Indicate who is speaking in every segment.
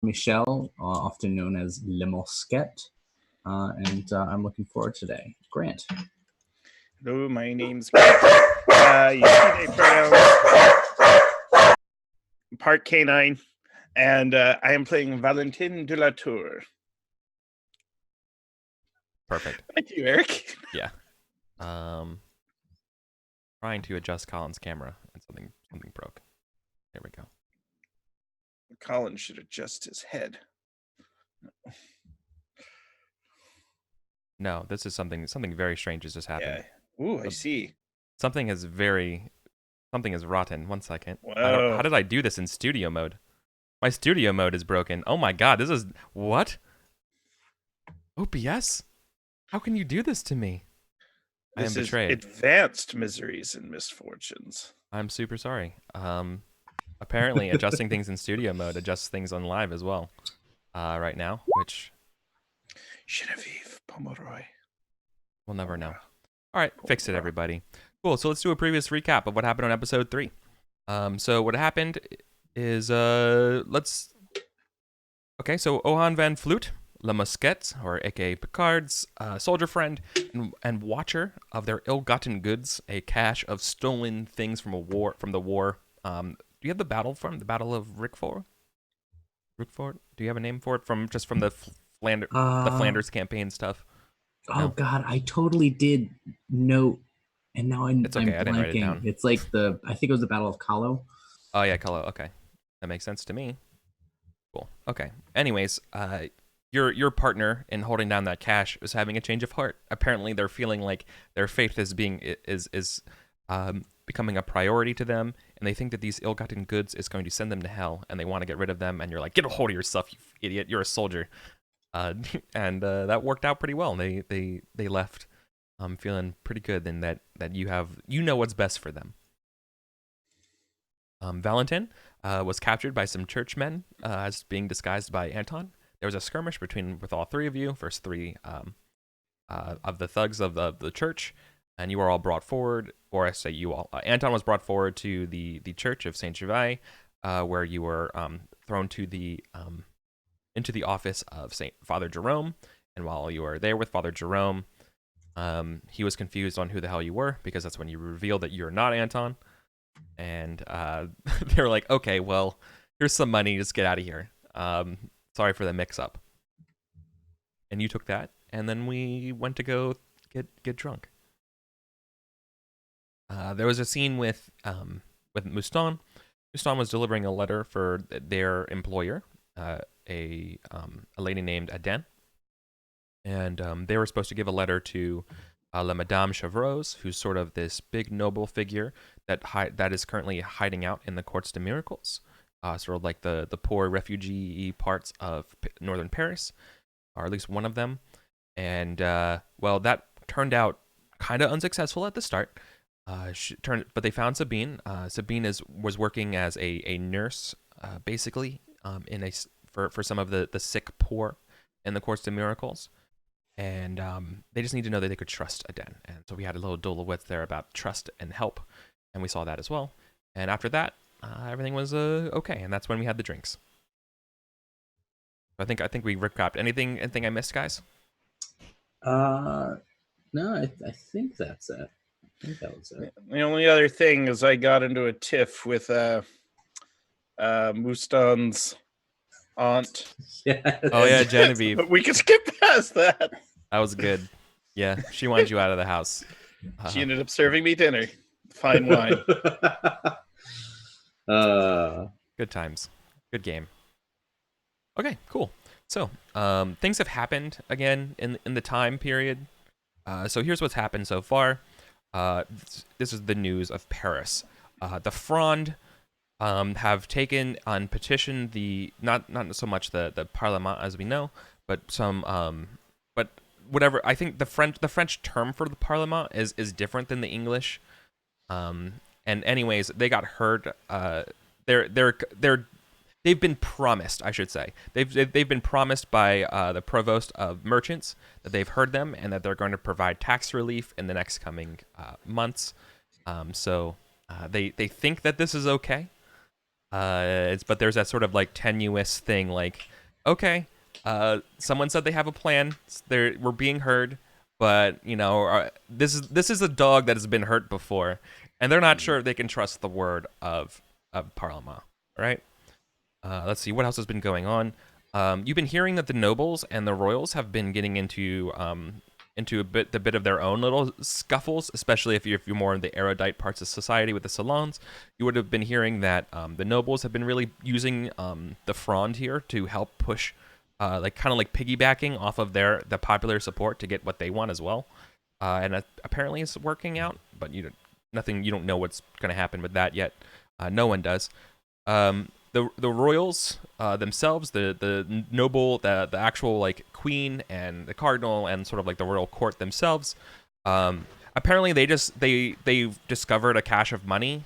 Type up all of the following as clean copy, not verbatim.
Speaker 1: Michelle, often known as Le Mosquette, and I'm looking forward today. Grant.
Speaker 2: Hello, my name's Grant. You see they pronouns part canine, and I am playing Valentin de la Tour.
Speaker 3: Perfect.
Speaker 2: Thank you, Eric.
Speaker 3: Yeah. Trying to adjust Colin's camera and something broke. There we go.
Speaker 2: Colin should adjust his head.
Speaker 3: No, this is something very strange has just happened.
Speaker 2: Yeah. Ooh, I see.
Speaker 3: Something is rotten. 1 second.
Speaker 2: Whoa.
Speaker 3: How did I do this in studio mode? My studio mode is broken. Oh my god, this is what? OBS? How can you do this to me? I am betrayed.
Speaker 2: Advanced miseries and misfortunes.
Speaker 3: I'm super sorry. Apparently adjusting things in studio mode adjusts things on live as well. Right now, which
Speaker 2: Genevieve Pomeroy.
Speaker 3: we'll never know. All right, fix it, everybody. Cool. So let's do a previous recap of what happened on episode 3. So what happened is So Ohan van Vloot, Le Mosquette, or aka Picard's soldier friend and watcher of their ill-gotten goods, a cache of stolen things from the war. Do you have the Battle of Rickford? Do you have a name for it from the Flanders campaign stuff?
Speaker 1: Oh no? God, I totally did note, and now
Speaker 3: it's okay. I didn't write it down.
Speaker 1: It's like I think it was the Battle of Kahlo.
Speaker 3: Oh yeah, Kahlo. Okay, that makes sense to me. Cool. Okay. Anyways, your partner in holding down that cache is having a change of heart. Apparently, they're feeling like their faith is becoming a priority to them, and they think that these ill-gotten goods is going to send them to hell, and they want to get rid of them. And you're like, get a hold of yourself, you idiot! You're a soldier. And that worked out pretty well. They left feeling pretty good, and that you know what's best for them. Valentin was captured by some churchmen as being disguised by Anton. There was a skirmish with all 3 of you, first 3 of the thugs of the church, and you were all brought forward, or I say you all. Anton was brought forward to the church of Saint Gervais, where you were thrown to into the office of Father Jerome. And while you were there with Father Jerome, he was confused on who the hell you were, because that's when you revealed that you're not Anton. And they were like, okay, well, here's some money, just get out of here. Sorry for the mix-up. And you took that, and then we went to go get drunk. There was a scene with Mouston. Mouston was delivering a letter for their employer, a lady named Aden. And they were supposed to give a letter to La Madame Chevreuse, who's sort of this big noble figure that is currently hiding out in the Courts de Miracles, sort of like the poor refugee parts of northern Paris, or at least one of them. And well, that turned out kind of unsuccessful at the start. But they found Sabine. Sabine was working as a nurse, basically, for some of the sick poor in the Courts de Miracles. And they just need to know that they could trust Aden. And so we had a little duel of wits there about trust and help, and we saw that as well. And after that, everything was okay, and that's when we had the drinks. I think we recapped. Anything I missed, guys?
Speaker 1: No, I think that's it. I think that was it.
Speaker 2: The only other thing is I got into a tiff with Mouston's aunt.
Speaker 1: Yes.
Speaker 3: Oh yeah, Genevieve.
Speaker 2: But we can skip past that.
Speaker 3: That was good. Yeah, she wanted you out of the house.
Speaker 2: She ended up serving me dinner. Fine wine.
Speaker 3: Good times. Good game. Okay, cool. So, things have happened again in the time period. So here's what's happened so far. This is the news of Paris. The Fronde have taken on petition not so much the Parlement as we know, but some but whatever. I think the French term for the Parlement is different than the English. And anyways, they got heard. They've been promised, I should say. They've been promised by the provost of merchants that they've heard them and that they're going to provide tax relief in the next coming months. So they think that this is okay. But there's that sort of like tenuous thing, like, okay, someone said they have a plan. We're being heard, but this is a dog that has been hurt before, and they're not
Speaker 1: Mm.
Speaker 3: sure if they can trust the word of Parlement, right? Let's see what else has been going on. You've been hearing that the nobles and the royals have been getting into the bit of their own little scuffles, especially if you're more in the erudite parts of society with the salons. You would have been hearing that the nobles have been really using the Frond here to help push, like kind of like piggybacking off of the popular support to get what they want as well. And apparently it's working out, but you don't know what's going to happen with that yet. No one does. The royals themselves, the noble, the actual like queen and the cardinal, and sort of like the royal court themselves. Apparently, they've discovered a cache of money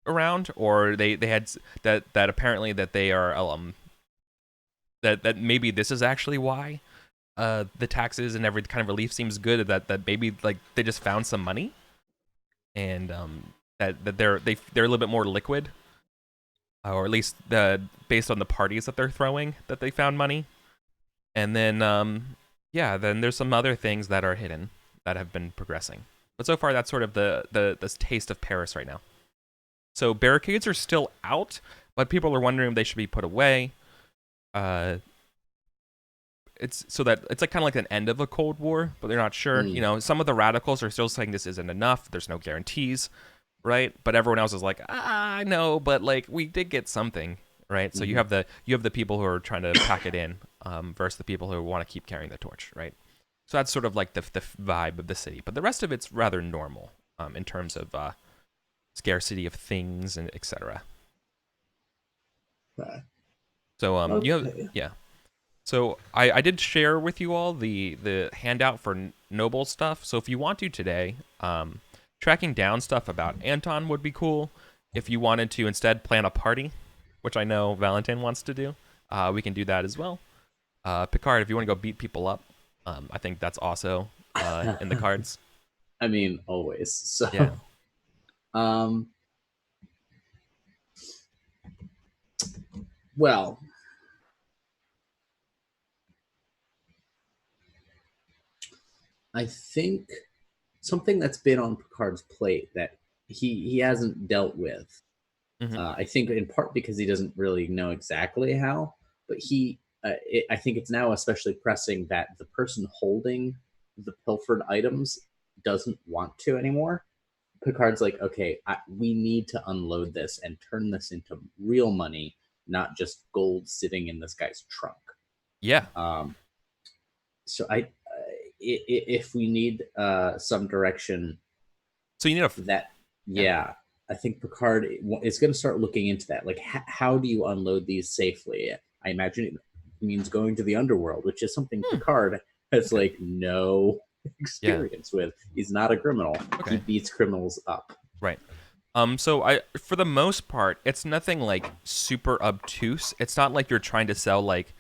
Speaker 3: around, or they had that apparently that they are that maybe this is actually why the taxes and every kind of relief seems good. That maybe like they just found some money, and that they're a little bit more liquid, or at least based on the parties that they're throwing, that they found money. And then, yeah, then there's some other things that are hidden that have been progressing. But so far, that's sort of the taste of Paris right now. So barricades are still out, but people are wondering if they should be put away. Uh, it's so that it's like kind of like an end of a Cold War, but they're not sure.
Speaker 1: Mm.
Speaker 3: Some of the radicals are still saying this isn't enough. There's no guarantees, right? But everyone else is like, I know, but like we did get something, right? So you
Speaker 1: Mhm.
Speaker 3: have the people who are trying to pack it in, versus the people who want to keep carrying the torch, right? So that's sort of like the vibe of the city, but the rest of it's rather normal, in terms of scarcity of things and etc.
Speaker 1: Okay.
Speaker 3: So you have
Speaker 1: Okay.
Speaker 3: yeah. So I did share with you all the handout for noble stuff. So if you want to today, tracking down stuff about Anton would be cool. If you wanted to instead plan a party, which I know Valentin wants to do, we can do that as well. Picard, if you want to go beat people up, I think that's also in the cards.
Speaker 1: I mean, always.
Speaker 3: Yeah.
Speaker 1: So, um, well, I think something that's been on Picard's plate that he hasn't dealt with.
Speaker 3: Hmm.
Speaker 1: I think in part because he doesn't really know exactly how, but I think it's now especially pressing that the person holding the pilfered items doesn't want to anymore. Picard's like, okay, we need to unload this and turn this into real money, not just gold sitting in this guy's trunk.
Speaker 3: Yeah.
Speaker 1: Um, so if we need some direction,
Speaker 3: So you need a
Speaker 1: that
Speaker 3: yeah.
Speaker 1: yeah, I think Picard is going to start looking into that. Like, how do you unload these safely? I imagine it means going to the underworld, which is something
Speaker 3: Hmm,
Speaker 1: Picard has
Speaker 3: okay.
Speaker 1: like no
Speaker 3: Yeah.
Speaker 1: experience with. He's not a criminal. He
Speaker 3: Okay.
Speaker 1: beats criminals up.
Speaker 3: Right. So for the most part, it's nothing like super obtuse. It's not like you're trying to sell like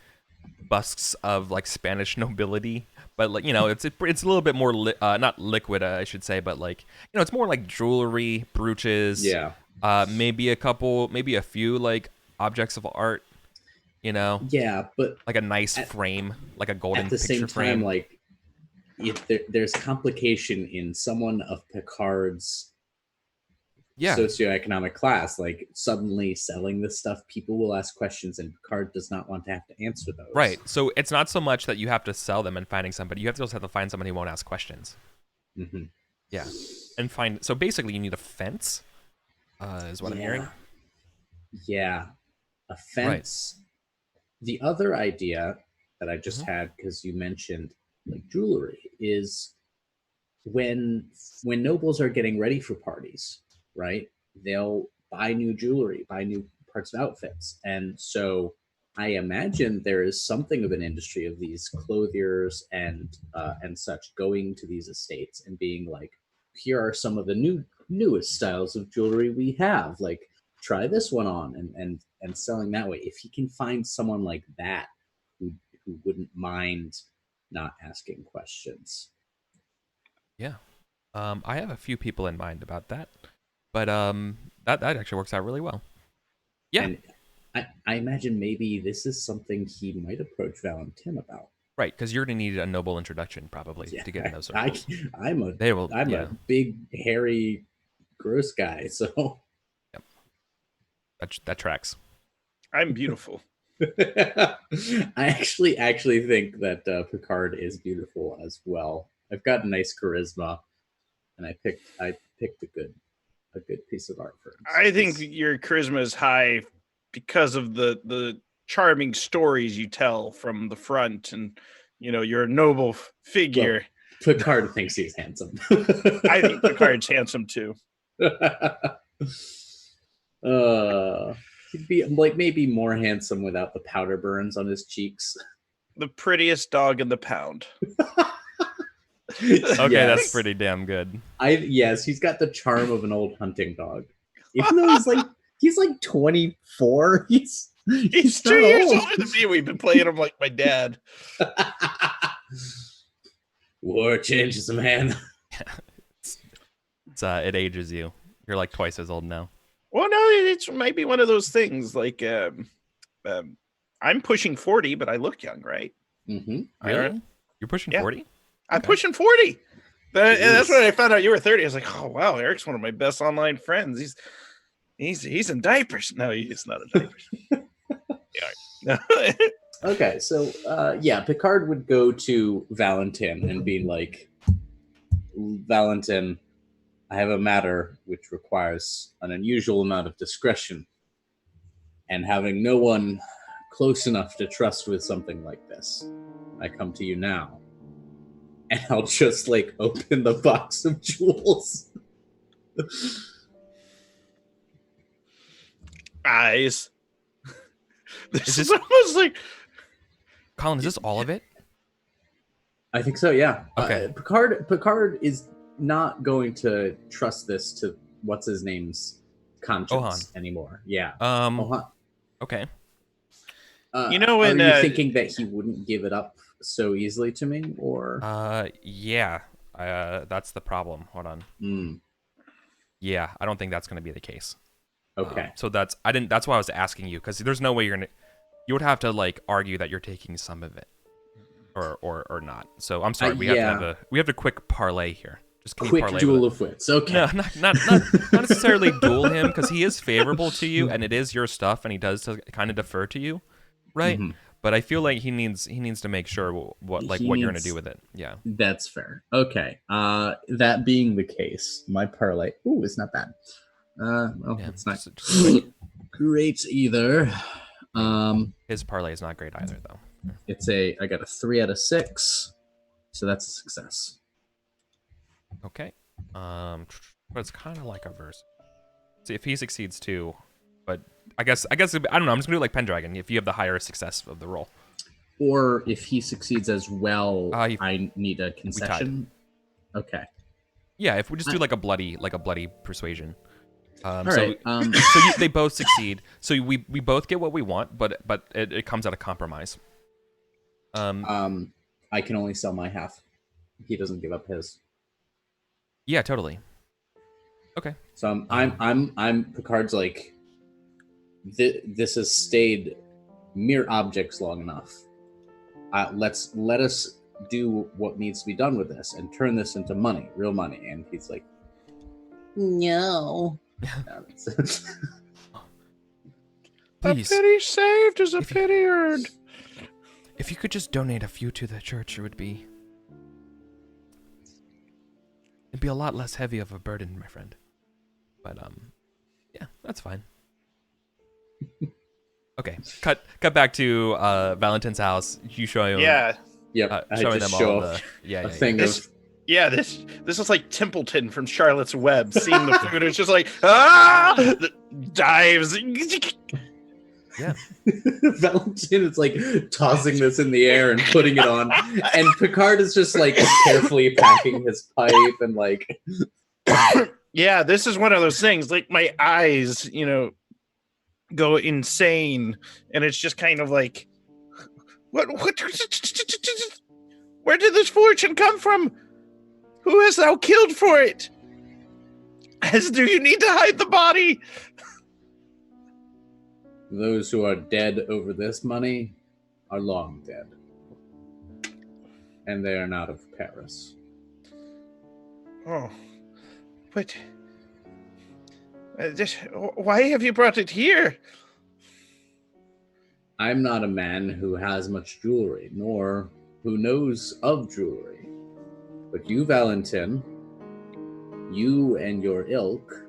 Speaker 3: busks of like Spanish nobility, but like it's a little bit more not liquid, I should say, but like it's more like jewelry, brooches,
Speaker 1: Yeah,
Speaker 3: maybe a few like objects of art, you know,
Speaker 1: yeah, but
Speaker 3: like a nice
Speaker 1: at
Speaker 3: frame, like a
Speaker 1: at
Speaker 3: golden
Speaker 1: the same
Speaker 3: picture
Speaker 1: time,
Speaker 3: frame.
Speaker 1: like if there's complication in someone of Picard's
Speaker 3: Yeah,
Speaker 1: socioeconomic class, like suddenly selling this stuff, people will ask questions, and Picard does not want to have to answer those.
Speaker 3: right. So it's not so much that you have to sell them and finding somebody. You also have to find somebody who won't ask questions.
Speaker 1: Hmm.
Speaker 3: Yeah, and find. So basically, you need a fence. Is what I'm hearing.
Speaker 1: Yeah, yeah, a
Speaker 3: Right.
Speaker 1: fence. The other idea that I just
Speaker 3: Hmm.
Speaker 1: had, because you mentioned like jewelry, is when nobles are getting ready for parties, right? They'll buy new jewelry, buy new parts of outfits, and so I imagine there is something of an industry of these clothiers and such going to these estates and being like, here are some of the newest styles of jewelry we have. Like, try this one on, and selling that way. If he can find someone like that who wouldn't mind not asking questions.
Speaker 3: Yeah. I have a few people in mind about that, but that actually works out really well. Yeah,
Speaker 1: And I imagine maybe this is something he might approach Valentin about.
Speaker 3: right. Because you're gonna need a noble introduction probably
Speaker 1: Yeah,
Speaker 3: to get in those
Speaker 1: I,
Speaker 3: circles.
Speaker 1: I'm a
Speaker 3: They will.
Speaker 1: I'm a
Speaker 3: Yeah.
Speaker 1: big hairy gross guy, so
Speaker 3: Yep. That tracks.
Speaker 2: I'm beautiful.
Speaker 1: I actually think that Picard is beautiful as well. I've got nice charisma, and I picked a good piece of art for him. So
Speaker 2: I think your charisma is high because of the charming stories you tell from the front, and you're a noble figure.
Speaker 1: Picard thinks he's handsome.
Speaker 2: I think Picard's handsome too.
Speaker 1: He'd be like maybe more handsome without the powder burns on his cheeks.
Speaker 2: The prettiest dog in the pound.
Speaker 3: Okay,
Speaker 1: Yes.
Speaker 3: that's pretty damn good.
Speaker 1: Yes, he's got the charm of an old hunting dog. Even though he's like 24.
Speaker 2: He's 2
Speaker 1: not
Speaker 2: years
Speaker 1: old.
Speaker 2: older than me. We've been playing him like my dad.
Speaker 1: War changes a man.
Speaker 3: It ages you. You're like twice as old now.
Speaker 2: Well, no, it might be one of those things. Like, I'm pushing 40, but I look young, right?
Speaker 1: Mm-hmm.
Speaker 3: Really? You're pushing 40?
Speaker 2: I'm pushing 40. And that's
Speaker 1: Jeez.
Speaker 2: when I found out you were 30. I was like, oh wow, Eric's one of my best online friends. He's in diapers. No, he's not in diapers. Yeah.
Speaker 1: Okay, so Picard would go to Valentin and be like, Valentin, I have a matter which requires an unusual amount of discretion, and having no one close enough to trust with something like this, I come to you now. And I'll just like open the box of jewels.
Speaker 2: Eyes. This
Speaker 3: Is
Speaker 2: is almost like
Speaker 3: Colin, is this all of it?
Speaker 1: I think so, yeah.
Speaker 3: Okay.
Speaker 1: Picard is not going to trust this to what's his name's conscience anymore. Yeah.
Speaker 3: Okay.
Speaker 2: when
Speaker 1: are you thinking that he wouldn't give it up so easily to me, or?
Speaker 3: Yeah. That's the problem. Hold on. Yeah, I don't think that's going to be the case.
Speaker 1: Okay.
Speaker 3: So that's why I was asking you, because there's no way you would have to like argue that you're taking some of it, or not. So I'm sorry, we have to quick parlay here. Just
Speaker 1: quick duel of wits. Okay.
Speaker 3: No, not necessarily duel him, because he is favorable to you and it is your stuff and he does kind of defer to you, right? Mm-hmm. But I feel like he needs to make sure what you're gonna do with it. Yeah,
Speaker 1: that's fair. Okay. That being the case, my parlay. Ooh, it's not bad. It's not great either.
Speaker 3: His parlay is not great either, though.
Speaker 1: I got a 3 out of 6, so that's a success.
Speaker 3: Okay. But it's kind of like a verse. See, if he succeeds too, but I guess I don't know. I'm just gonna do it like Pendragon. If you have the higher success of the roll,
Speaker 1: or if he succeeds as well, I need a concession. Okay.
Speaker 3: Yeah, if we just do like a bloody persuasion.
Speaker 1: So
Speaker 3: they both succeed. So we both get what we want, but it comes at a compromise.
Speaker 1: I can only sell my half. He doesn't give up his.
Speaker 3: Yeah, totally. Okay.
Speaker 1: So I'm Picard's like, this has stayed mere objects long enough. Let us do what needs to be done with this and turn this into money, real money. And he's like, no.
Speaker 3: Please.
Speaker 2: A pity saved is a pity earned.
Speaker 3: If you could just donate a few to the church, it'd be a lot less heavy of a burden, my friend. But yeah, that's fine. Okay, cut back to Valentin's house. You show him.
Speaker 2: Yeah.
Speaker 1: Yep.
Speaker 3: Showing them all the
Speaker 1: thing of.
Speaker 2: Yeah, this is like Templeton from Charlotte's Web. Seeing the food, it's just like dives.
Speaker 3: Yeah.
Speaker 1: Valentin is like tossing this in the air and putting it on, and Picard is just like carefully packing his pipe and like.
Speaker 2: Yeah, this is one of those things. Like my eyes, go insane, and it's just kind of like, what? Where did this fortune come from? Who hast thou killed for it? As do you need to hide the body?
Speaker 1: Those who are dead over this money are long dead. And they are not of Paris.
Speaker 2: Oh, but why have you brought it here?
Speaker 1: I'm not a man who has much jewelry, nor who knows of jewelry. But you, Valentin, you and your ilk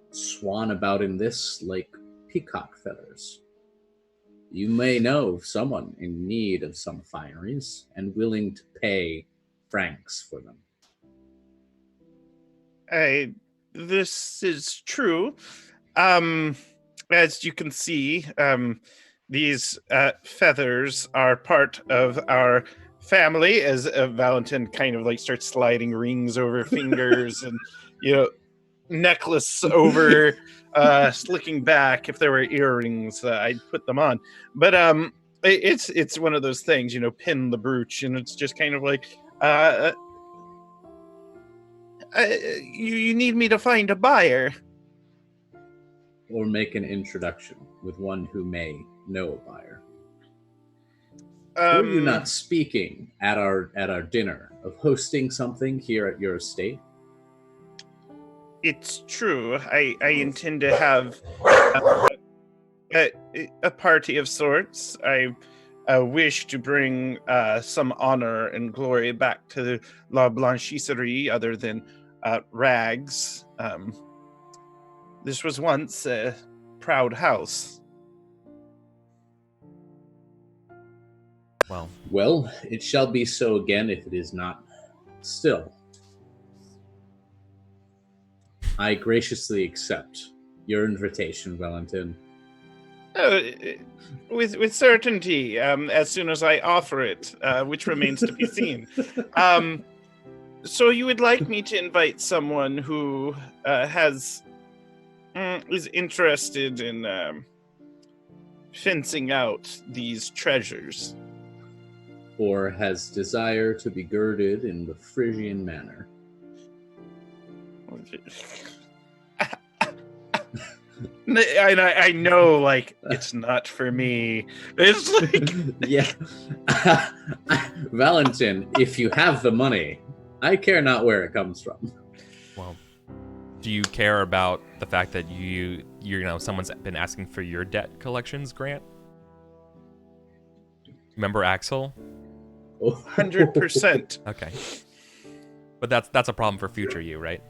Speaker 1: swan about in this like peacock feathers. You may know of someone in need of some fineries and willing to pay francs for them.
Speaker 2: This is true. As you can see, these feathers are part of our family. As Valentin kind of like starts sliding rings over fingers, and necklace over, slicking back. If there were earrings, I'd put them on. But it's one of those things, pin the brooch, and it's just kind of like. You need me to find a buyer.
Speaker 1: Or make an introduction with one who may know a buyer. Were you not speaking at our dinner of hosting something here at your estate?
Speaker 2: It's true. I intend to have a party of sorts. I wish to bring some honor and glory back to La Blanchisserie, other than rags. This was once a proud house.
Speaker 1: Well, it shall be so again if it is not. Still, I graciously accept your invitation, Valentin.
Speaker 2: With certainty, as soon as I offer it, which remains to be seen. So you would like me to invite someone who is interested in fencing out these treasures,
Speaker 1: or has desire to be girded in the Phrygian manner.
Speaker 2: I know, like, it's not for me. It's like,
Speaker 1: yeah, Valentin, if you have the money, I care not where it comes from.
Speaker 3: Well, do you care about the fact that someone's been asking for your debt collections grant? Remember Axel?
Speaker 2: 100%.
Speaker 3: Okay, but that's a problem for future you, right?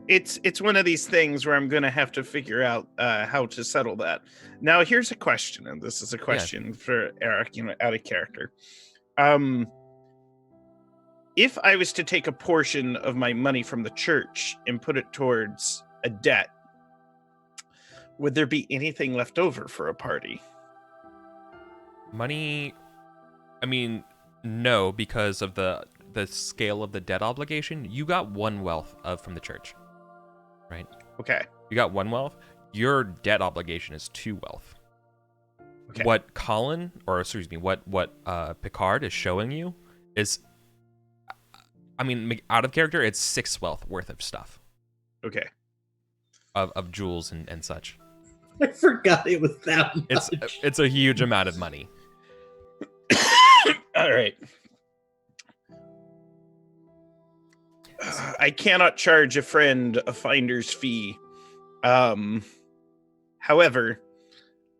Speaker 2: It's one of these things where I'm going to have to figure out how to settle that. Now, here's a question, and this is a question for Eric, out of character. If I was to take a portion of my money from the church and put it towards a debt, would there be anything left over for a party?
Speaker 3: Money, I mean, no, because of the scale of the debt obligation. You got one wealth from the church, right?
Speaker 2: Okay.
Speaker 3: You got one wealth. Your debt obligation is two wealth.
Speaker 2: Okay.
Speaker 3: What Picard is showing you is, I mean, out of character, it's 6 wealth worth of stuff.
Speaker 2: Okay.
Speaker 3: Of jewels and such.
Speaker 1: I forgot it was that much.
Speaker 3: It's a huge amount of money.
Speaker 2: All right. I cannot charge a friend a finder's fee. However,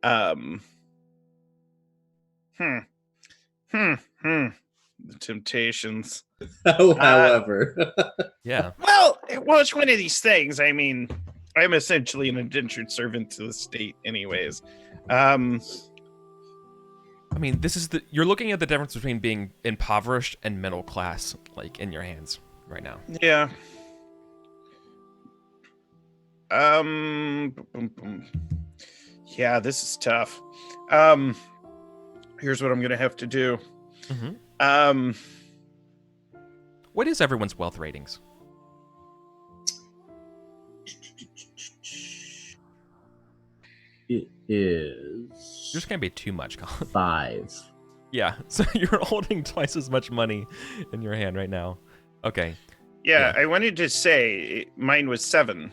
Speaker 2: the temptations.
Speaker 1: However.
Speaker 3: Yeah.
Speaker 2: Well, it's one of these things. I mean, I'm essentially an indentured servant to the state anyways.
Speaker 3: I mean, you're looking at the difference between being impoverished and middle class, like, in your hands right now.
Speaker 2: Yeah. Yeah, this is tough. Here's what I'm gonna have to do.
Speaker 3: Mm-hmm. What is everyone's wealth ratings?
Speaker 1: It is.
Speaker 3: Yours can't be too much, Colin.
Speaker 1: 5.
Speaker 3: Yeah, so you're holding twice as much money in your hand right now. Okay.
Speaker 2: Yeah, I wanted to say mine was 7.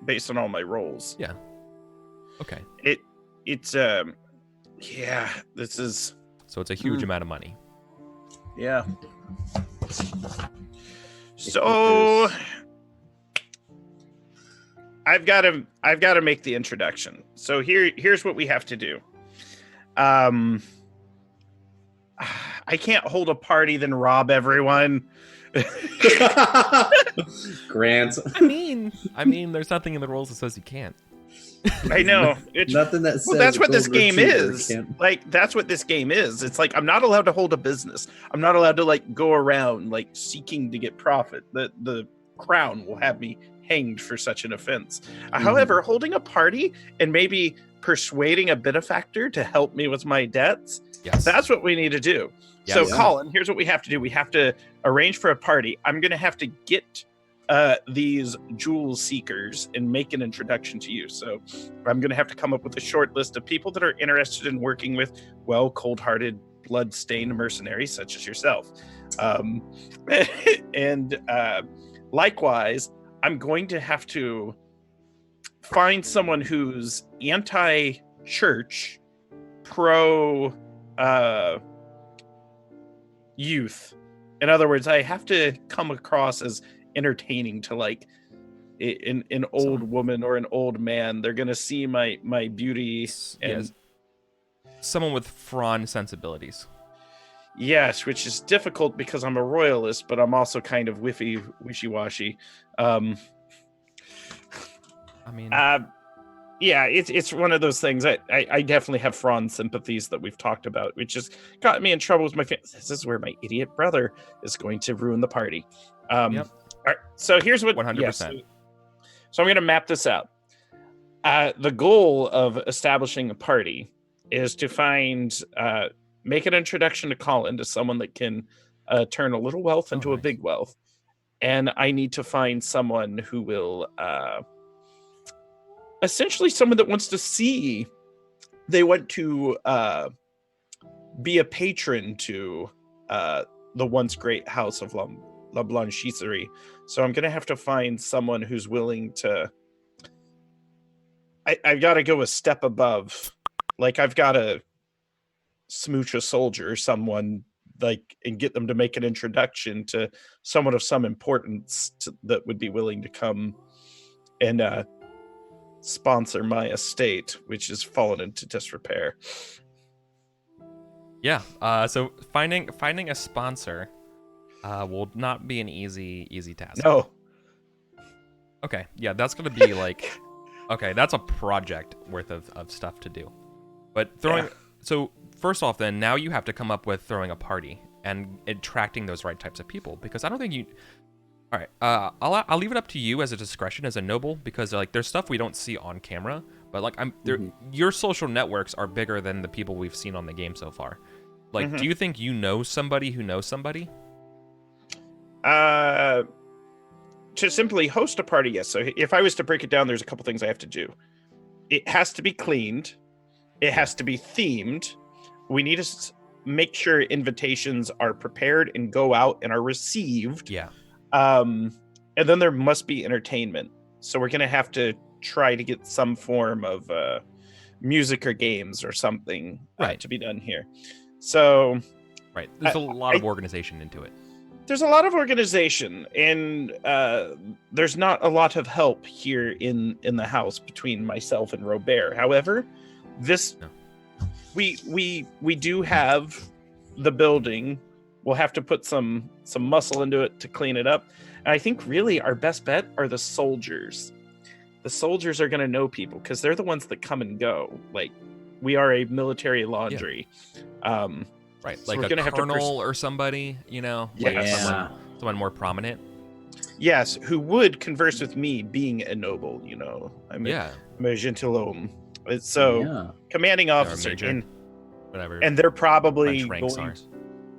Speaker 2: based on all my rolls.
Speaker 3: Yeah. Okay.
Speaker 2: It's yeah, this is
Speaker 3: So it's a huge amount of money.
Speaker 2: yeah.
Speaker 1: If
Speaker 2: So
Speaker 1: there's-
Speaker 2: I've got to make the introduction. So here's what we have to do. I can't hold a party then rob everyone.
Speaker 1: Grant.
Speaker 3: I mean, there's nothing in the rules that says you can't.
Speaker 2: I know.
Speaker 1: Nothing that says.
Speaker 2: Well, that's what this
Speaker 1: golden
Speaker 2: game
Speaker 1: retriever
Speaker 2: is.
Speaker 1: can't-
Speaker 2: Like, that's what this game is. It's like I'm not allowed to hold a business. I'm not allowed to like go around like seeking to get profit. The crown will have me hanged for such an offense. However, holding a party and maybe persuading a benefactor to help me with my debts,
Speaker 3: Yes.
Speaker 2: that's what we need to do.
Speaker 3: Yes.
Speaker 2: So,
Speaker 1: Yeah.
Speaker 2: Colin, here's what we have to do. We have to arrange for a party. I'm going to have to get these jewel seekers and make an introduction to you. So I'm going to have to come up with a short list of people that are interested in working with, well, cold-hearted, blood-stained mercenaries such as yourself. And likewise, I'm going to have to find someone who's anti-church, pro youth. In other words, I have to come across as entertaining to like an old woman or an old man. They're gonna see my beauty and
Speaker 3: Yes. Someone with Fron sensibilities.
Speaker 2: yes, which is difficult because I'm a royalist, but I'm also kind of wishy-washy.
Speaker 3: I mean,
Speaker 2: Yeah, it's one of those things. I definitely have Fron sympathies that we've talked about, which just got me in trouble with my family. This is where my idiot brother is going to ruin the party.
Speaker 3: Yep.
Speaker 2: All right, so here's what
Speaker 3: 100%.
Speaker 2: So I'm going to map this out. The goal of establishing a party is to make an introduction to Colin to someone that can turn a little wealth into a
Speaker 3: nice.
Speaker 2: big wealth. And I need to find someone who will essentially someone that wants to see, they want to be a patron to the once great house of La Blanchisserie. So I'm going to have to find someone who's willing to. I've got to go a step above. Like, I've got to smooch a soldier or someone, like, and get them to make an introduction to someone of some importance that would be willing to come and sponsor my estate, which has fallen into disrepair.
Speaker 3: yeah. So finding a sponsor will not be an easy task.
Speaker 2: No.
Speaker 3: Okay. Yeah, that's gonna be like, okay, that's a project worth of stuff to do. But so first off, then now you have to come up with throwing a party and attracting those right types of people, because I don't think you. All right, I'll leave it up to you as a discretion as a noble, because like there's stuff we don't see on camera, but like your social networks are bigger than the people we've seen on the game so far. Like, do you think you know somebody who knows somebody?
Speaker 2: To simply host a party, yes. So if I was to break it down, there's a couple things I have to do. It has to be cleaned. It has to be themed. We need to make sure invitations are prepared and go out and are received.
Speaker 3: Yeah.
Speaker 2: And then there must be entertainment. So we're going to have to try to get some form of music or games or something to be done here. So
Speaker 3: right, there's a lot of organization into it.
Speaker 2: There's a lot of organization, and there's not a lot of help here in the house between myself and Robert. However, we do have the building. We'll have to put some muscle into it to clean it up. And I think really our best bet are the soldiers. The soldiers are going to know people because they're the ones that come and go. Like, we are a military laundry. Yeah.
Speaker 3: Right,
Speaker 2: so
Speaker 3: like a colonel or somebody, you know, like someone more prominent.
Speaker 2: Yes, who would converse with me, being a noble. You know, I'm a gentilhomme. So commanding officer,
Speaker 3: major, whatever,
Speaker 2: and they're probably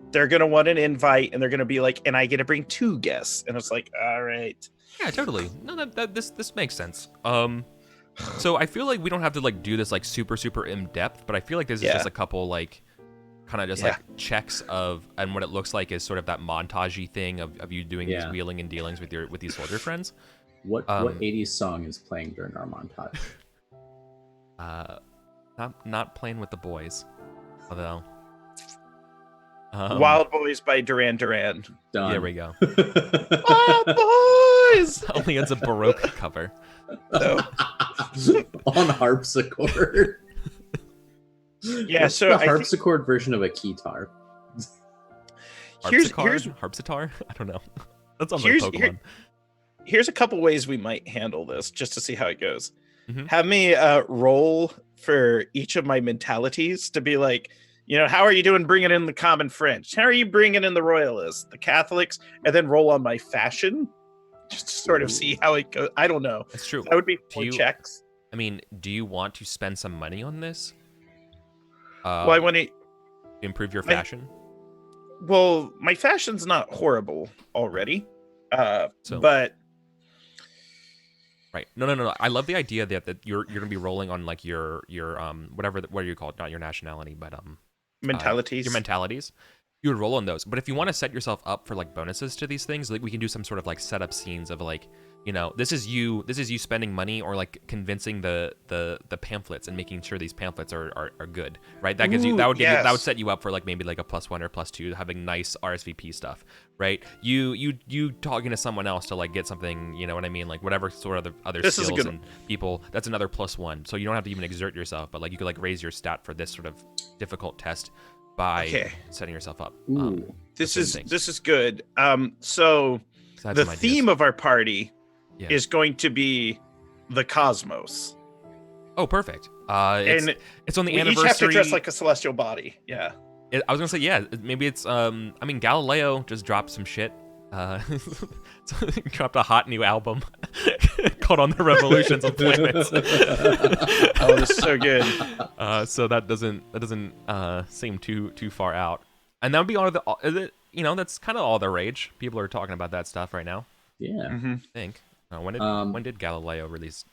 Speaker 2: they're gonna want an invite, and they're gonna be like, and I get to bring 2 guests, and it's like, all right,
Speaker 3: yeah, totally. No, this makes sense. So I feel like we don't have to like do this like super in depth, but I feel like this is just a couple like kind of just like checks of, and what it looks like is sort of that montagey thing of you doing these wheeling and dealings with these soldier friends.
Speaker 1: What
Speaker 3: Um,
Speaker 1: 80s song is playing during our montage?
Speaker 3: uh, not playing with the boys, although.
Speaker 2: Wild Boys by Duran Duran.
Speaker 1: Done.
Speaker 3: There we go.
Speaker 2: Wild Boys.
Speaker 3: Only it's a Baroque cover.
Speaker 2: So
Speaker 1: On harpsichord.
Speaker 2: yeah,
Speaker 1: What's
Speaker 2: so
Speaker 1: the
Speaker 2: I think
Speaker 1: harpsichord version of a keytar?
Speaker 2: here's
Speaker 3: Harpsitar? I don't know. That's on my Pokemon.
Speaker 2: here's a couple ways we might handle this just to see how it goes.
Speaker 3: Mhm.
Speaker 2: Have me roll for each of my mentalities to be like, how are you doing bringing in the common French? How are you bringing in the royalists, the Catholics? And then roll on my fashion just to sort of see how it goes. I don't know.
Speaker 3: That's true.
Speaker 2: That would be 4 checks.
Speaker 3: I mean, do you want to spend some money on this?
Speaker 2: Well, I want to
Speaker 3: improve your fashion.
Speaker 2: Well, my fashion's not horrible already,
Speaker 3: So-
Speaker 2: but
Speaker 3: Right. No. I love the idea that you're gonna be rolling on like your whatever what do you call it? Not your nationality, but
Speaker 2: mentalities.
Speaker 3: your mentalities. You would roll on those. But if you want to set yourself up for like bonuses to these things, like we can do some sort of like setup scenes of like, this is you spending money or like convincing the pamphlets and making sure these pamphlets are good, right? That gives you that would give you, that would set you up for like maybe like a +1 or +2, having nice RSVP stuff, right? You talking to someone else to like get something, you know what I mean? Like whatever sort of other
Speaker 2: This is a
Speaker 3: skills
Speaker 2: good
Speaker 3: and people, that's another +1. So you don't have to even exert yourself, but like you could like raise your stat for this sort of difficult test by setting yourself up.
Speaker 1: Ooh.
Speaker 2: This is good. So the theme of our party is going to be the cosmos.
Speaker 3: Oh, perfect. It's on the
Speaker 2: we
Speaker 3: anniversary.
Speaker 2: each have to dress like a celestial body. Yeah.
Speaker 3: I was gonna say, yeah. Maybe it's. I mean, Galileo just dropped some shit. Dropped a hot new album called "On the Revolutions of Planets."
Speaker 2: Oh, this is so good.
Speaker 3: So that doesn't seem too far out. And that would be all the. That's kind of all the rage. People are talking about that stuff right now.
Speaker 1: Yeah.
Speaker 2: Mm-hmm.
Speaker 3: I think. When did Galileo release?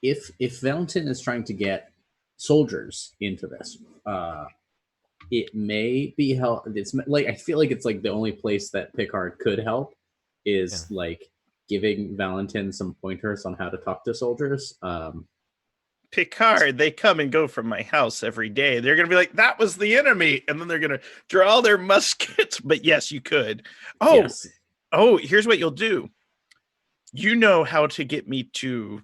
Speaker 1: If Valentin is trying to get soldiers into this, it may be help. It's like I feel like it's like the only place that Picard could help is like giving Valentin some pointers on how to talk to soldiers.
Speaker 2: Picard, they come and go from my house every day. They're going to be like, that was the enemy. And then they're going to draw their muskets. But yes, you could. Oh, here's what you'll do. You know how to get me to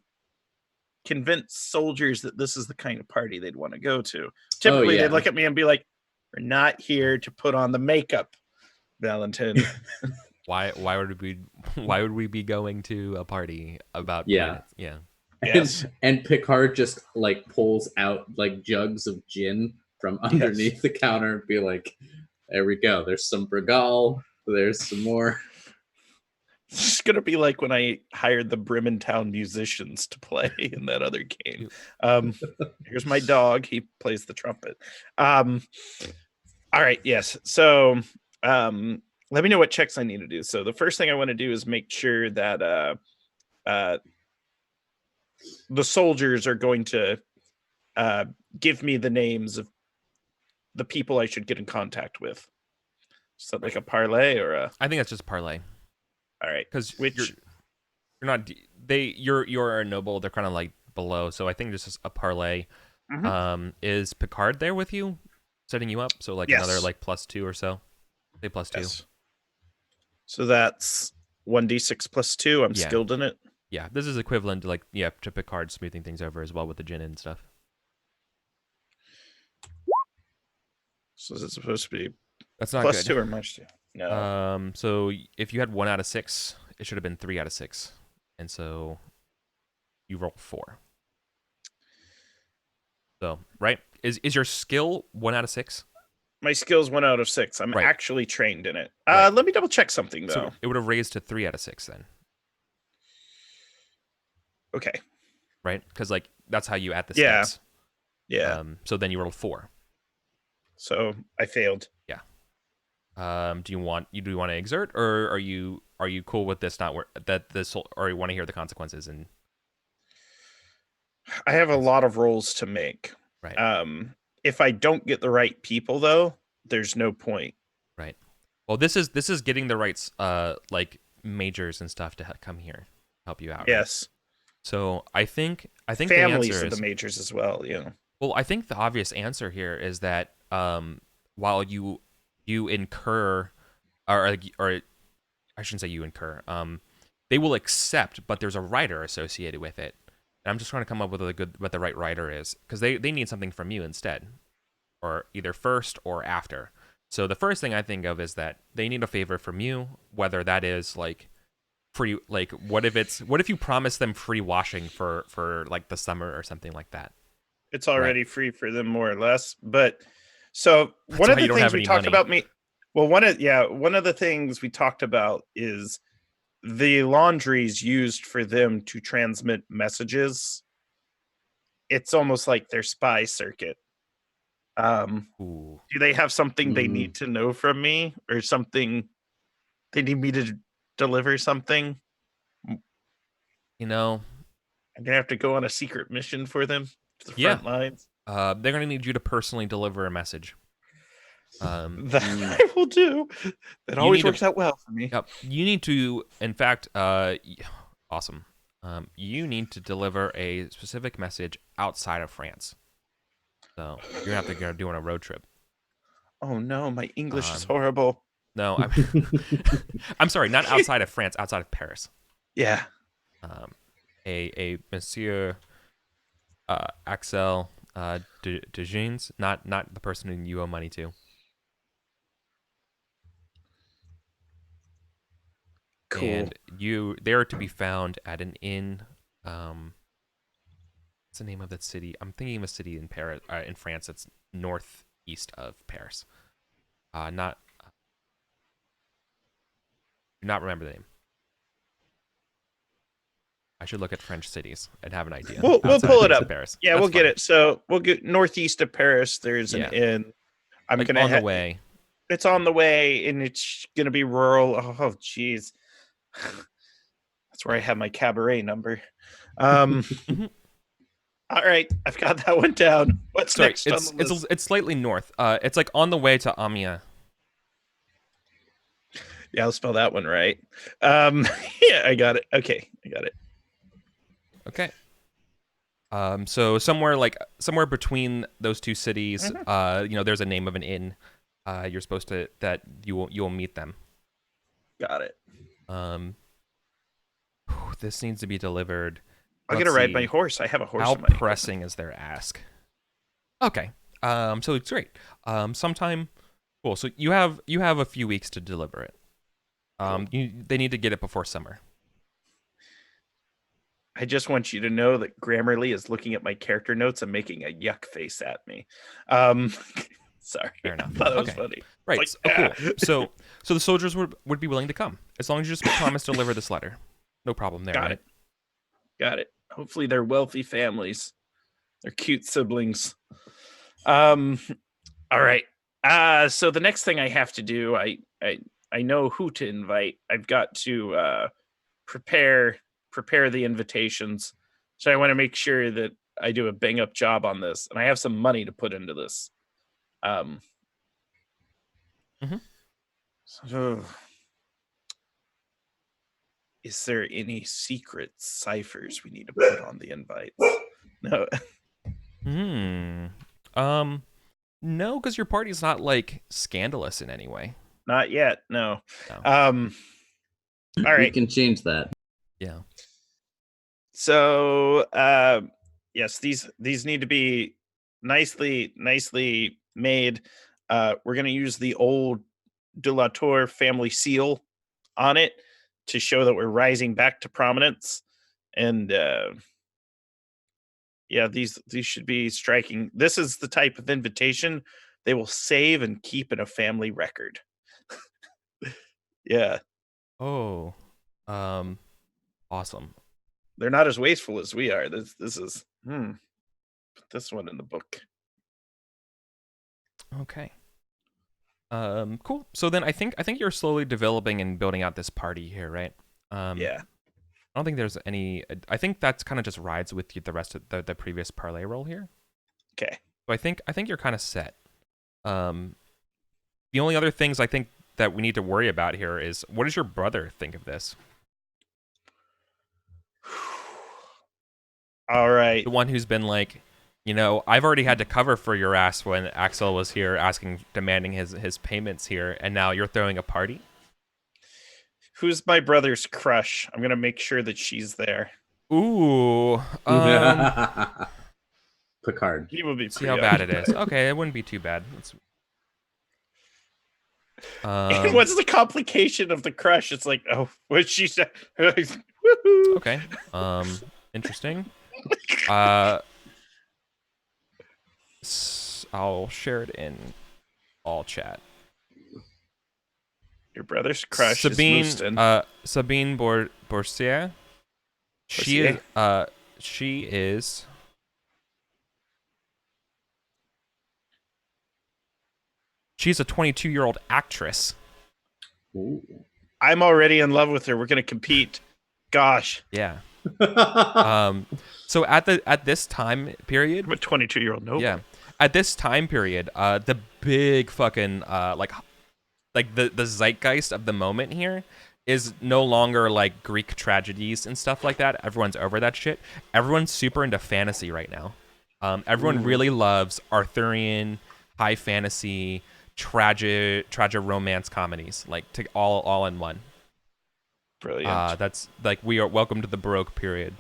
Speaker 2: convince soldiers that this is the kind of party they'd want to go to. Typically, they'd look at me and be like, we're not here to put on the makeup, Valentin.
Speaker 3: Why would we be going to a party about planets? Yeah.
Speaker 2: Yes.
Speaker 1: And Picard just like pulls out like jugs of gin from underneath the counter and be like, there we go. There's some Bregal. There's some more.
Speaker 2: It's going to be like when I hired the Bremen Town musicians to play in that other game. Here's my dog. He plays the trumpet. All right. Yes. So let me know what checks I need to do. So the first thing I want to do is make sure that the soldiers are going to give me the names of the people I should get in contact with. So like a parlay or a...
Speaker 3: I think that's just parlay.
Speaker 2: All right.
Speaker 3: Because you're not... You're a noble. They're kind of like below. So I think this is a parlay. Mm-hmm. Is Picard there with you? Setting you up? So like another like +2 or so? Say +2.
Speaker 2: So that's 1d6 +2. I'm skilled in it.
Speaker 3: Yeah, this is equivalent to like to Picard smoothing things over as well with the gin and stuff.
Speaker 2: So is it supposed to be
Speaker 3: that's not
Speaker 2: +2
Speaker 3: good.
Speaker 2: or -2? No.
Speaker 3: So if you had 1 out of 6, it should have been 3 out of 6, and so you roll 4. So right, is your skill 1 out of 6?
Speaker 2: My skill's 1 out of 6. I'm actually trained in it. Let me double check something though.
Speaker 3: So it would have raised to 3 out of 6 then.
Speaker 2: Okay.
Speaker 3: Right, because like that's how you add the stats.
Speaker 2: Yeah.
Speaker 3: So then you roll 4.
Speaker 2: So I failed.
Speaker 3: Yeah. Do you want to exert, or are you cool with this or you want to hear the consequences? And
Speaker 2: I have a lot of rolls to make.
Speaker 3: Right.
Speaker 2: If I don't get the right people though, there's no point.
Speaker 3: Right. Well, this is getting the rights like majors and stuff to come here. help you out, right?
Speaker 2: Yes.
Speaker 3: So I think the
Speaker 2: Families
Speaker 3: answer
Speaker 2: of the
Speaker 3: is,
Speaker 2: majors as well.
Speaker 3: well, I think the obvious answer here is that while you incur, or I shouldn't say you incur, they will accept, but there's a rider associated with it. And I'm just trying to come up with what the right rider is, because they need something from you instead, or either first or after. So the first thing I think of is that they need a favor from you, whether that is like free, like what if you promise them free washing for like the summer or something like that,
Speaker 2: It's
Speaker 3: right?
Speaker 2: already free for them more or less. But so
Speaker 3: That's
Speaker 2: one
Speaker 3: why
Speaker 2: of
Speaker 3: you
Speaker 2: the
Speaker 3: don't
Speaker 2: things
Speaker 3: have
Speaker 2: we
Speaker 3: any
Speaker 2: talked
Speaker 3: money.
Speaker 2: about one of the things we talked about is the laundries used for them to transmit messages. It's almost like their spy circuit.
Speaker 3: Ooh,
Speaker 2: Do they have something they
Speaker 1: Mm.
Speaker 2: need to know from me, or something they need me to deliver something?
Speaker 3: you know,
Speaker 2: I'm gonna have to go on a secret mission for them to the
Speaker 3: yeah.
Speaker 2: front lines.
Speaker 3: They're gonna need you to personally deliver a message.
Speaker 2: That
Speaker 1: Mm.
Speaker 2: I will do. That
Speaker 3: You
Speaker 2: always
Speaker 3: need to,
Speaker 2: works out well for me.
Speaker 3: yep. You need to, in fact, awesome. You need to deliver a specific message outside of France. So you're gonna have to go do on a road trip.
Speaker 2: Oh no, my English is
Speaker 3: Um,
Speaker 2: horrible.
Speaker 3: no, I'm, I'm sorry, not outside of France, outside of Paris.
Speaker 2: Yeah.
Speaker 3: Um, a Monsieur Axel de Jeans, not the person who you owe money to,
Speaker 2: Cool.
Speaker 3: and they are to be found at an inn. What's the name of that city? I'm thinking of a city in Paris, in France, that's northeast of Paris. Not do not remember the name. I should look at French cities and have an idea
Speaker 2: We'll
Speaker 3: outside
Speaker 2: pull
Speaker 3: of
Speaker 2: it
Speaker 3: east of
Speaker 2: up.
Speaker 3: Paris.
Speaker 2: Yeah,
Speaker 3: That's
Speaker 2: we'll get
Speaker 3: fine.
Speaker 2: it. So we'll get northeast of Paris. There's an
Speaker 3: Yeah,
Speaker 2: inn. I'm
Speaker 3: like
Speaker 2: gonna.
Speaker 3: on the way.
Speaker 2: It's on the way, and it's gonna be rural. Oh, jeez. That's where I
Speaker 3: Yeah.
Speaker 2: have my cabaret number. Um.
Speaker 3: hmm
Speaker 2: All right, I've got that one down. What's
Speaker 3: Sorry,
Speaker 2: next on the
Speaker 3: it's
Speaker 2: list?
Speaker 3: it's slightly north. It's like on the way to Amiens.
Speaker 2: Yeah, I'll spell that one right. Um. Yeah, I got it. Okay, I got it.
Speaker 3: Okay. So somewhere between those two cities,
Speaker 2: Mhm.
Speaker 3: there's a name of an inn. You're supposed to that you will meet them.
Speaker 2: Got it.
Speaker 3: Um, this needs to be delivered.
Speaker 2: I'm gonna
Speaker 3: Let's
Speaker 2: ride my
Speaker 3: see.
Speaker 2: horse. I have a horse
Speaker 3: How
Speaker 2: in my equipment.
Speaker 3: pressing is their ask? Okay. So it's great. Sometime. Cool. So you have a few weeks to deliver it.
Speaker 2: Cool.
Speaker 3: They need to get it before summer.
Speaker 2: I just want you to know that Grammarly is looking at my character notes and making a yuck face at me. Um, sorry,
Speaker 3: Fair
Speaker 2: I
Speaker 3: enough.
Speaker 2: thought it was
Speaker 3: Okay.
Speaker 2: funny. It's
Speaker 3: Right.
Speaker 2: like,
Speaker 3: Oh, cool. So the soldiers would be willing to come as long as you just promise to deliver this letter. No problem there,
Speaker 2: got
Speaker 3: right?
Speaker 2: it, got it. Hopefully, they're wealthy families. They're cute siblings. Um, all right. So the next thing I have to do, I know who to invite. I've got to prepare prepare the invitations. So I want to make sure that I do a bang up job on this, and I have some money to put into this. Um,
Speaker 3: Mhm.
Speaker 2: so, is there any secret ciphers we need to put on the invites? No,
Speaker 3: Hmm. Um. No, because your party's not like scandalous in any way.
Speaker 2: not yet. No.
Speaker 3: No.
Speaker 2: Um, all
Speaker 1: We
Speaker 2: right.
Speaker 1: can change that.
Speaker 3: Yeah.
Speaker 2: So, yes, these need to be nicely made. We're gonna use the old de la Tour family seal on it to show that we're rising back to prominence. And yeah, these should be striking. This is the type of invitation they will save and keep in a family record. Yeah,
Speaker 3: Oh. Um. Awesome.
Speaker 2: they're not as wasteful as we are. This is put this one in the book.
Speaker 3: Okay. Cool. So then I think you're slowly developing and building out this party here, right?
Speaker 2: Yeah.
Speaker 3: I don't think there's any. I think that's kind of just rides with the rest of the previous parlay roll here.
Speaker 2: Okay.
Speaker 3: So I think you're kind of set. Um, the only other things I think that we need to worry about here is what does your brother think of this?
Speaker 2: All right.
Speaker 3: The one who's been like, I've already had to cover for your ass when Axel was here demanding his payments here, and now you're throwing a party?
Speaker 2: Who's my brother's crush? I'm gonna make sure that she's there.
Speaker 3: Ooh.
Speaker 1: Picard.
Speaker 2: He will be
Speaker 3: See
Speaker 2: pretty
Speaker 3: how bad it
Speaker 2: occupied.
Speaker 3: is. Okay, it wouldn't be too bad.
Speaker 2: And what's the complication of the crush? It's like, oh, what she said. Woohoo.
Speaker 3: Okay. Interesting. I'll share it in all chat.
Speaker 2: Your brother's crush
Speaker 3: Sabine,
Speaker 2: is Mooston.
Speaker 3: Sabine Boursier. She is. She is. She's a 22-year-old actress.
Speaker 1: Ooh.
Speaker 2: I'm already in love with her. We're gonna compete. Gosh.
Speaker 3: Yeah. So at this time period,
Speaker 2: I'm a 22-year-old noble.
Speaker 3: yeah, at this time period, the big fucking like the zeitgeist of the moment here is no longer like Greek tragedies and stuff like that. Everyone's over that shit. Everyone's super into fantasy right now. Everyone really loves Arthurian high fantasy tragic romance comedies, like all in one.
Speaker 2: Brilliant.
Speaker 3: That's like, we are welcome to the Baroque period.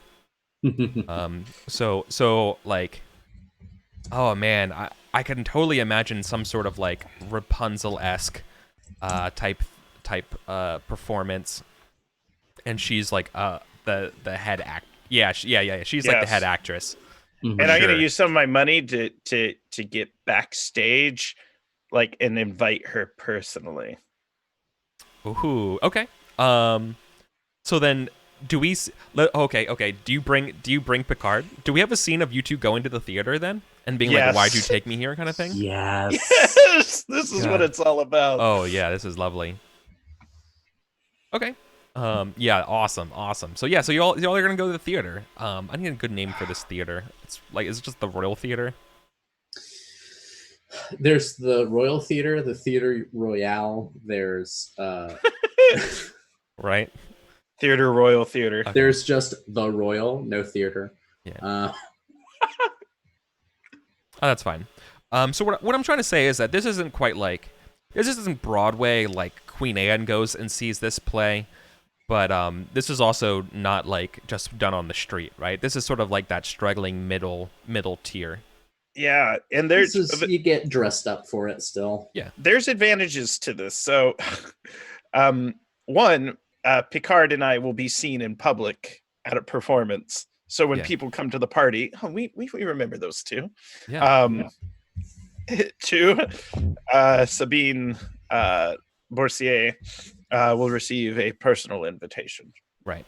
Speaker 3: So like, oh man, I can totally imagine some sort of like Rapunzel-esque type performance, and she's like the head act. Yeah, she's like the head actress.
Speaker 2: And I'm gonna use some of my money to get backstage, like, and invite her personally.
Speaker 3: Ooh, okay. So then, do we? Okay. Do you bring Picard? Do we have a scene of you two going to the theater then and being like, "Why'd you take me here?" kind of thing?
Speaker 1: Yes.
Speaker 2: Yes, this is what it's all about.
Speaker 3: Oh yeah, this is lovely. Okay. Yeah, awesome. So yeah, so y'all are gonna go to the theater. I need a good name for this theater. It's like, is it just the Royal Theater?
Speaker 1: There's the Royal Theater, the Theater Royale. There's
Speaker 3: Right.
Speaker 2: Theater Royal Theater.
Speaker 3: Okay.
Speaker 1: There's just the Royal, no theater.
Speaker 3: Yeah. Oh, that's fine. So what I'm trying to say is that this isn't Broadway, like Queen Anne goes and sees this play, but this is also not like just done on the street, right? This is sort of like that struggling middle tier.
Speaker 2: Yeah, and
Speaker 1: you get dressed up for it still.
Speaker 3: Yeah,
Speaker 2: there's advantages to this. So, one, Picard and I will be seen in public at a performance. So when people come to the party, we remember those two.
Speaker 3: Yeah.
Speaker 2: Two, Sabine Boursier will receive a personal invitation.
Speaker 3: Right.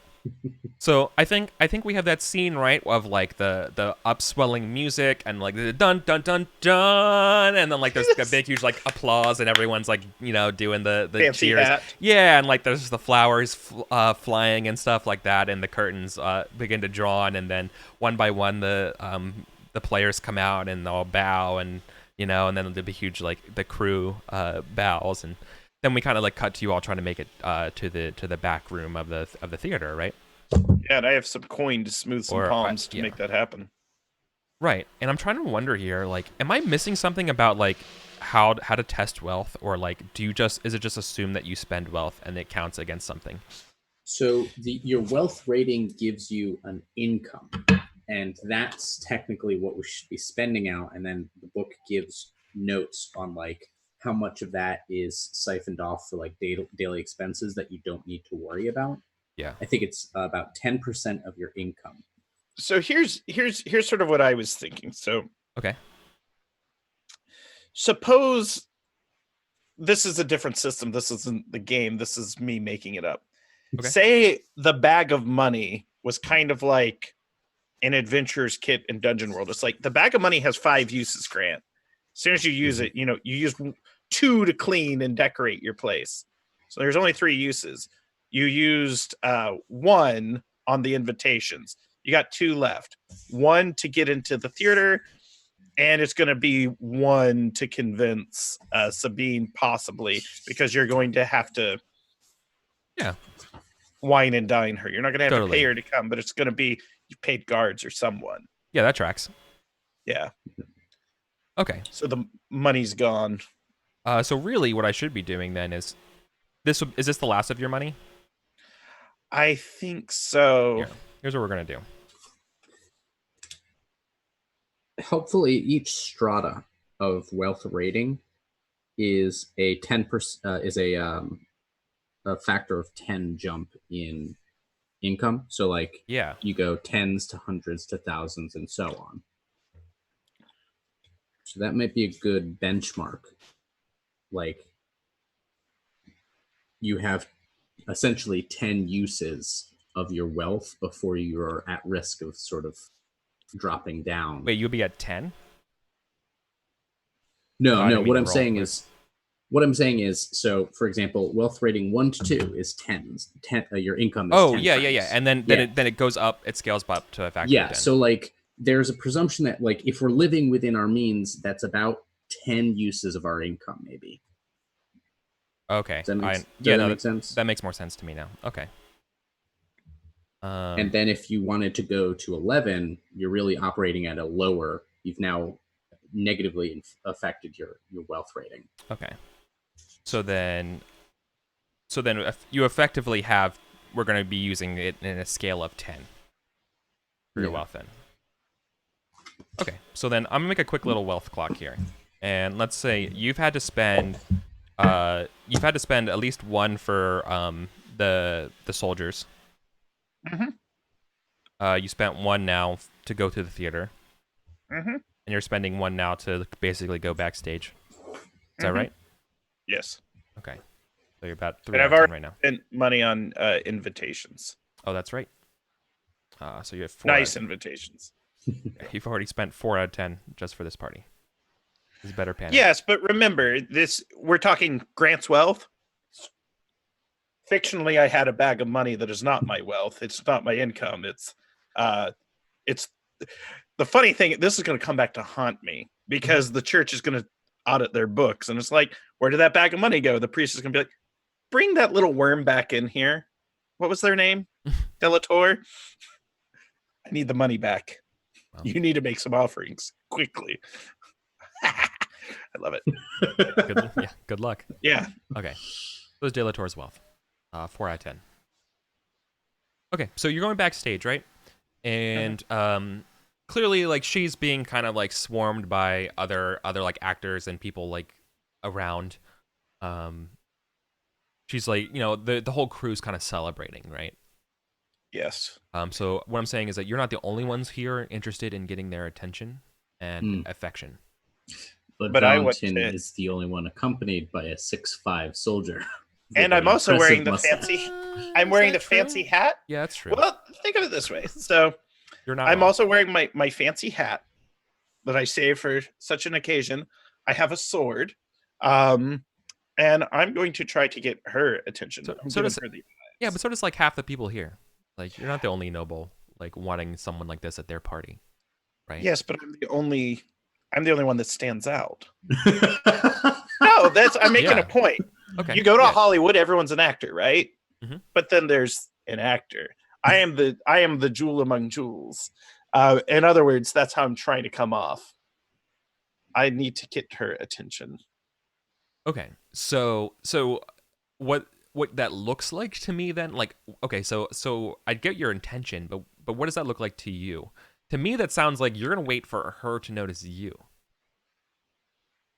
Speaker 3: So I think we have that scene, right, of like the upswelling music and like the dun dun dun dun, and then like there's a big huge like applause and everyone's like, doing the
Speaker 2: fancy
Speaker 3: cheers.
Speaker 2: Hat.
Speaker 3: Yeah, and like there's the flowers flying and stuff like that, and the curtains begin to draw on, and then one by one the players come out and they'll bow, and and then there'll be huge like the crew bows, and then we kind of like cut to you all trying to make it to the back room of the theater, right?
Speaker 2: Yeah, and I have some coin to smooth some palms to make that happen.
Speaker 3: Right, and I'm trying to wonder here, like, am I missing something about like how to test wealth, or like is it just assume that you spend wealth and it counts against something?
Speaker 1: So your wealth rating gives you an income, and that's technically what we should be spending out, and then the book gives notes on like how much of that is siphoned off for like daily expenses that you don't need to worry about.
Speaker 3: Yeah,
Speaker 1: I think it's about 10% of your income.
Speaker 2: So here's sort of what I was thinking. So
Speaker 3: okay,
Speaker 2: suppose this is a different system. This isn't the game. This is me making it up. Okay. Say the bag of money was kind of like an adventurer's kit in Dungeon World. It's like the bag of money has 5 uses, Grant. As soon as you use it, you use 2 to clean and decorate your place. So there's only 3 uses. You used 1 on the invitations. You got 2 left. 1 to get into the theater, and it's going to be 1 to convince Sabine, possibly, because you're going to have to wine and dine her. You're not going to have to pay her to come, but it's going to be, paid guards or someone.
Speaker 3: Yeah, that tracks.
Speaker 2: Yeah.
Speaker 3: Okay.
Speaker 2: So the money's gone.
Speaker 3: So really, what I should be doing then is this. Is this the last of your money?
Speaker 2: I think so.
Speaker 3: Here, here's what we're gonna do.
Speaker 1: Hopefully, each strata of wealth rating is a 10% is a factor of 10 jump in income. So like
Speaker 3: Yeah.
Speaker 1: you go tens to hundreds to thousands and so on. So that might be a good benchmark. Like you have essentially 10 uses of your wealth before you're at risk of sort of dropping down.
Speaker 3: Wait, you'll be at 10?
Speaker 1: No,
Speaker 3: I
Speaker 1: no.
Speaker 3: didn't mean
Speaker 1: What I'm saying is, so for example, wealth rating 1 to 2 is tens. Your income is
Speaker 3: Oh,
Speaker 1: 10
Speaker 3: yeah,
Speaker 1: francs.
Speaker 3: and then it goes up. It scales up to a factor of 10.
Speaker 1: So like there's a presumption that like if we're living within our means, that's about 10 uses of our income, maybe.
Speaker 3: Okay.
Speaker 1: Does that make sense?
Speaker 3: That makes more sense to me now. Okay.
Speaker 1: And then if you wanted to go to 11, you're really operating at a lower. You've now negatively affected your wealth rating.
Speaker 3: Okay. So then you effectively have. We're going to be using it in a scale of 10 for your wealth then. Okay. So then I'm gonna make a quick little wealth clock here, and let's say you've had to spend at least one for the soldiers. You spent one now to go to the theater. And you're spending one now to basically go backstage. Is that right?
Speaker 2: Yes.
Speaker 3: Okay. So you're about 3
Speaker 2: and
Speaker 3: out
Speaker 2: I've
Speaker 3: of 10
Speaker 2: already
Speaker 3: right now.
Speaker 2: spent money on invitations.
Speaker 3: Oh, that's right. So you have 4
Speaker 2: nice invitations.
Speaker 3: You've already spent 4 out of 10 just for this party. This is better pan.
Speaker 2: Yes, but remember, we're talking Grant's wealth. Fictionally, I had a bag of money that is not my wealth. It's not my income. It's the funny thing. This is going to come back to haunt me because the church is going to audit their books, and it's like, where did that bag of money go? The priest is going to be like, bring that little worm back in here. What was their name? Delator. I need the money back. Wow. You need to make some offerings quickly. I love it.
Speaker 3: Good luck.
Speaker 2: Yeah.
Speaker 3: Okay. So it's Delator's wealth. 4 out of 10. Okay, so you're going backstage, right? And clearly, like, she's being kind of like swarmed by other like actors and people like around. She's like, the whole crew's kind of celebrating, right?
Speaker 2: Yes.
Speaker 3: So what I'm saying is that you're not the only ones here interested in getting their attention and affection.
Speaker 1: But Valentin is the only one accompanied by a 6'5" soldier.
Speaker 2: And I'm also wearing the fancy. I'm wearing the fancy hat.
Speaker 3: Yeah, that's true.
Speaker 2: Well, think of it this way. So
Speaker 3: you're not.
Speaker 2: I'm also wearing my fancy hat that I saved for such an occasion. I have a sword, and I'm going to try to get her attention.
Speaker 3: But so does like half the people here. Like, you're not the only noble like wanting someone like this at their party, right?
Speaker 2: Yes, but I'm the only one that stands out. No, I'm making a point.
Speaker 3: Okay.
Speaker 2: You go to Hollywood, everyone's an actor, right?
Speaker 3: Mm-hmm.
Speaker 2: But then there's an actor. I am the jewel among jewels. In other words, that's how I'm trying to come off. I need to get her attention.
Speaker 3: Okay. So what that looks like to me then, like, okay, so I get your intention, but what does that look like to you? To me, that sounds like you're gonna wait for her to notice you.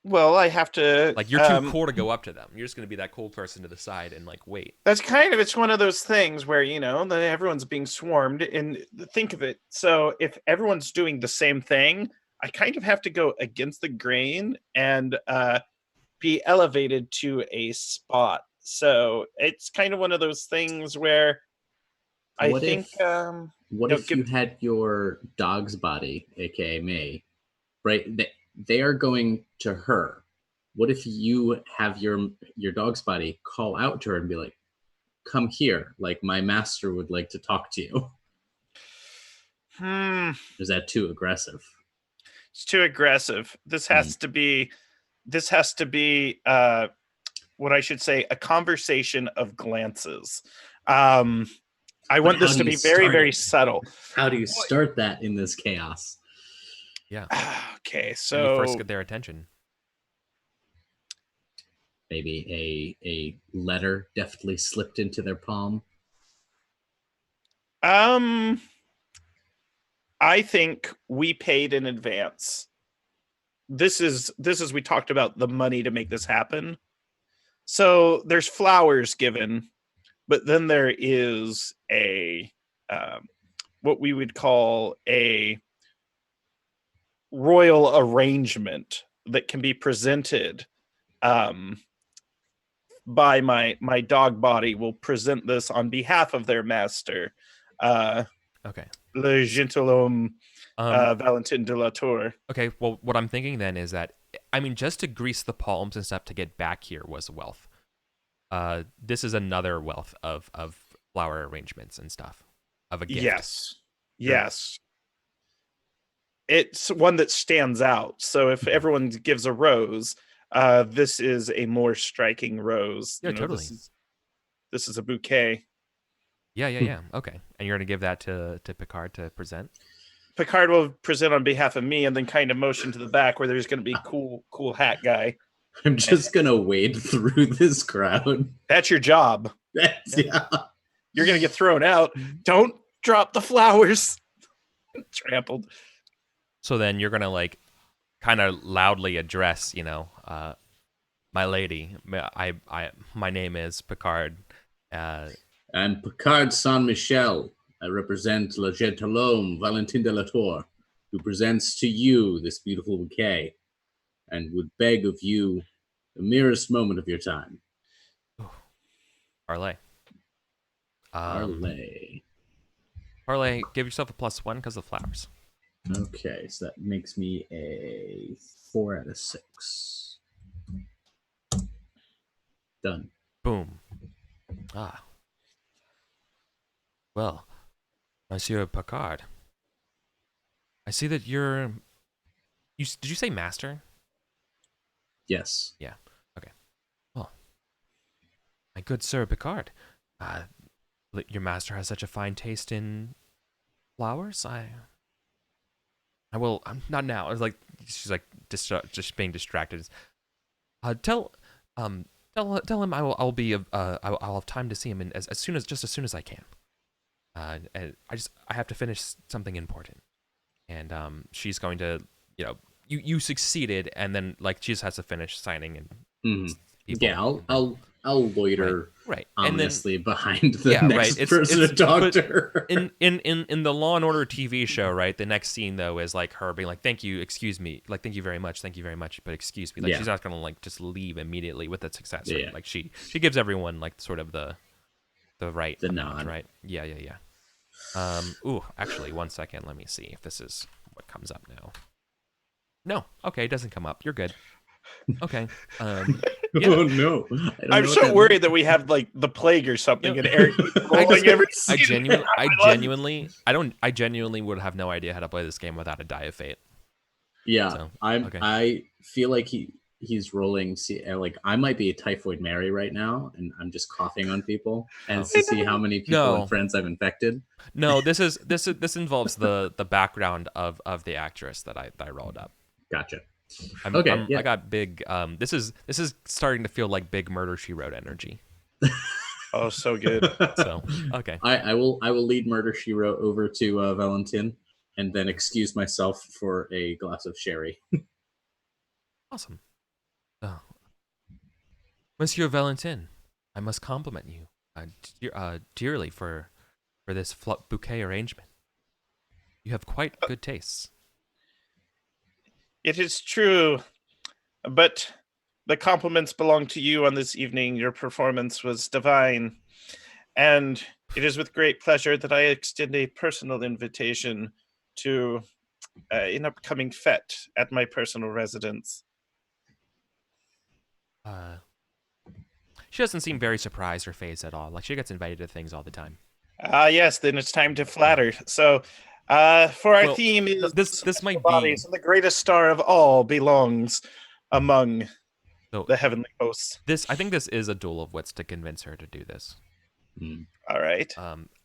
Speaker 2: Well, I have to.
Speaker 3: Like, you're too cool to go up to them. You're just gonna be that cool person to the side and like wait.
Speaker 2: It's one of those things where everyone's being swarmed, and think of it. So if everyone's doing the same thing, I kind of have to go against the grain and be elevated to a spot. So it's kind of one of those things where
Speaker 1: what if you had your dog's body, aka May, right? They are going to her. What if you have your dog's body call out to her and be like, come here, like my master would like to talk to you? Is that too aggressive?
Speaker 2: It's too aggressive. This has to be what I should say, a conversation of glances. I
Speaker 1: But
Speaker 2: want
Speaker 1: how
Speaker 2: this
Speaker 1: do
Speaker 2: to
Speaker 1: you
Speaker 2: be very,
Speaker 1: start
Speaker 2: very
Speaker 1: it?
Speaker 2: subtle.
Speaker 1: How do you start that in this chaos?
Speaker 3: Yeah.
Speaker 2: Okay,
Speaker 3: How do you first
Speaker 2: so
Speaker 3: get their attention?
Speaker 1: Maybe a letter deftly slipped into their palm.
Speaker 2: um I think we paid in advance. This is we talked about the money to make this happen. So there's flowers given, but then there is a what we would call a royal arrangement that can be presented um, by my dog body. Will present this on behalf of their master, uh,
Speaker 3: Okay.
Speaker 2: le gentilhomme
Speaker 3: Um.
Speaker 2: Valentin de la Tour.
Speaker 3: Okay. Well, what I'm thinking then is that, I mean, just to grease the palms and stuff to get back here was wealth. This is another wealth of flower arrangements and stuff of a gift.
Speaker 2: Yes, yes. It's one that stands out. So if everyone gives a rose, this is a more striking rose.
Speaker 3: Yeah, totally.
Speaker 2: This is a bouquet.
Speaker 3: Yeah. Okay. And you're gonna give that to Picard to present.
Speaker 2: Picard will present on behalf of me, and then kind of motion to the back where there's going to be cool hat guy.
Speaker 1: I'm just gonna wade through this crowd.
Speaker 2: That's your job.
Speaker 1: Yeah.
Speaker 2: You're going to get thrown out. Don't drop the flowers. Trampled.
Speaker 3: So then you're gonna like kind of loudly address, my lady. My name is Picard.
Speaker 1: And Picard Saint Michel. I represent Le Gentilhomme Valentin de la Tour, who presents to you this beautiful bouquet, and would beg of you the merest moment of your time.
Speaker 3: Parlay.
Speaker 1: Parlay.
Speaker 3: Parlay, give yourself a +1 because of flowers.
Speaker 1: Okay, so that makes me a 4 out of 6. Done.
Speaker 3: Boom. Well, Monsieur Picard, I see that did you say master?
Speaker 1: Yes.
Speaker 3: Yeah. Okay. Well, my good Sir Picard, your master has such a fine taste in flowers. I will. I'm not now. It's like she's like just being distracted. Tell him I'll be I'll have time to see him as soon as I can. And I have to finish something important, and she's going to you succeeded, and then like she just has to finish signing and people.
Speaker 1: Yeah, I'll loiter
Speaker 3: right.
Speaker 1: ominously and then, behind the next
Speaker 3: right.
Speaker 1: person to talk to her.
Speaker 3: In the Law and Order TV show, right? The next scene though is like her being like, "Thank you, excuse me, like thank you very much, but excuse me." Like she's not gonna like just leave immediately with the successor.
Speaker 1: Yeah.
Speaker 3: Like she gives everyone like sort of the right amount,
Speaker 1: nod.
Speaker 3: right? Yeah. Actually, 1 second. Let me see if this is what comes up now. No, okay, it doesn't come up. You're good. Okay. Yeah.
Speaker 1: Oh no!
Speaker 2: I'm so worried that we have like the plague or something, and Eric
Speaker 3: I genuinely would have no idea how to play this game without a die of fate.
Speaker 1: Yeah,
Speaker 3: So, okay.
Speaker 1: I feel like he's rolling. Like I might be a typhoid Mary right now, and I'm just coughing on people, and it's to see how many people and friends I've infected.
Speaker 3: No, this involves the background of the actress that I rolled up.
Speaker 1: Gotcha.
Speaker 3: I got big. This is starting to feel like big Murder She Wrote energy.
Speaker 2: Oh, so good.
Speaker 3: So okay.
Speaker 1: I will lead Murder She Wrote over to Valentin, and then excuse myself for a glass of sherry.
Speaker 3: Awesome. Oh. Monsieur Valentin, I must compliment you dearly for this bouquet arrangement. You have quite good tastes.
Speaker 2: It is true, but the compliments belong to you on this evening. Your performance was divine, and it is with great pleasure that I extend a personal invitation to an upcoming fete at my personal residence.
Speaker 3: She doesn't seem very surprised or phased at all. Like she gets invited to things all the time.
Speaker 2: Yes, then it's time to flatter. So, for our theme is
Speaker 3: this might
Speaker 2: bodies,
Speaker 3: be
Speaker 2: and the greatest star of all belongs among the heavenly hosts.
Speaker 3: I think this is a duel of wits to convince her to do this.
Speaker 1: Mm.
Speaker 2: All right.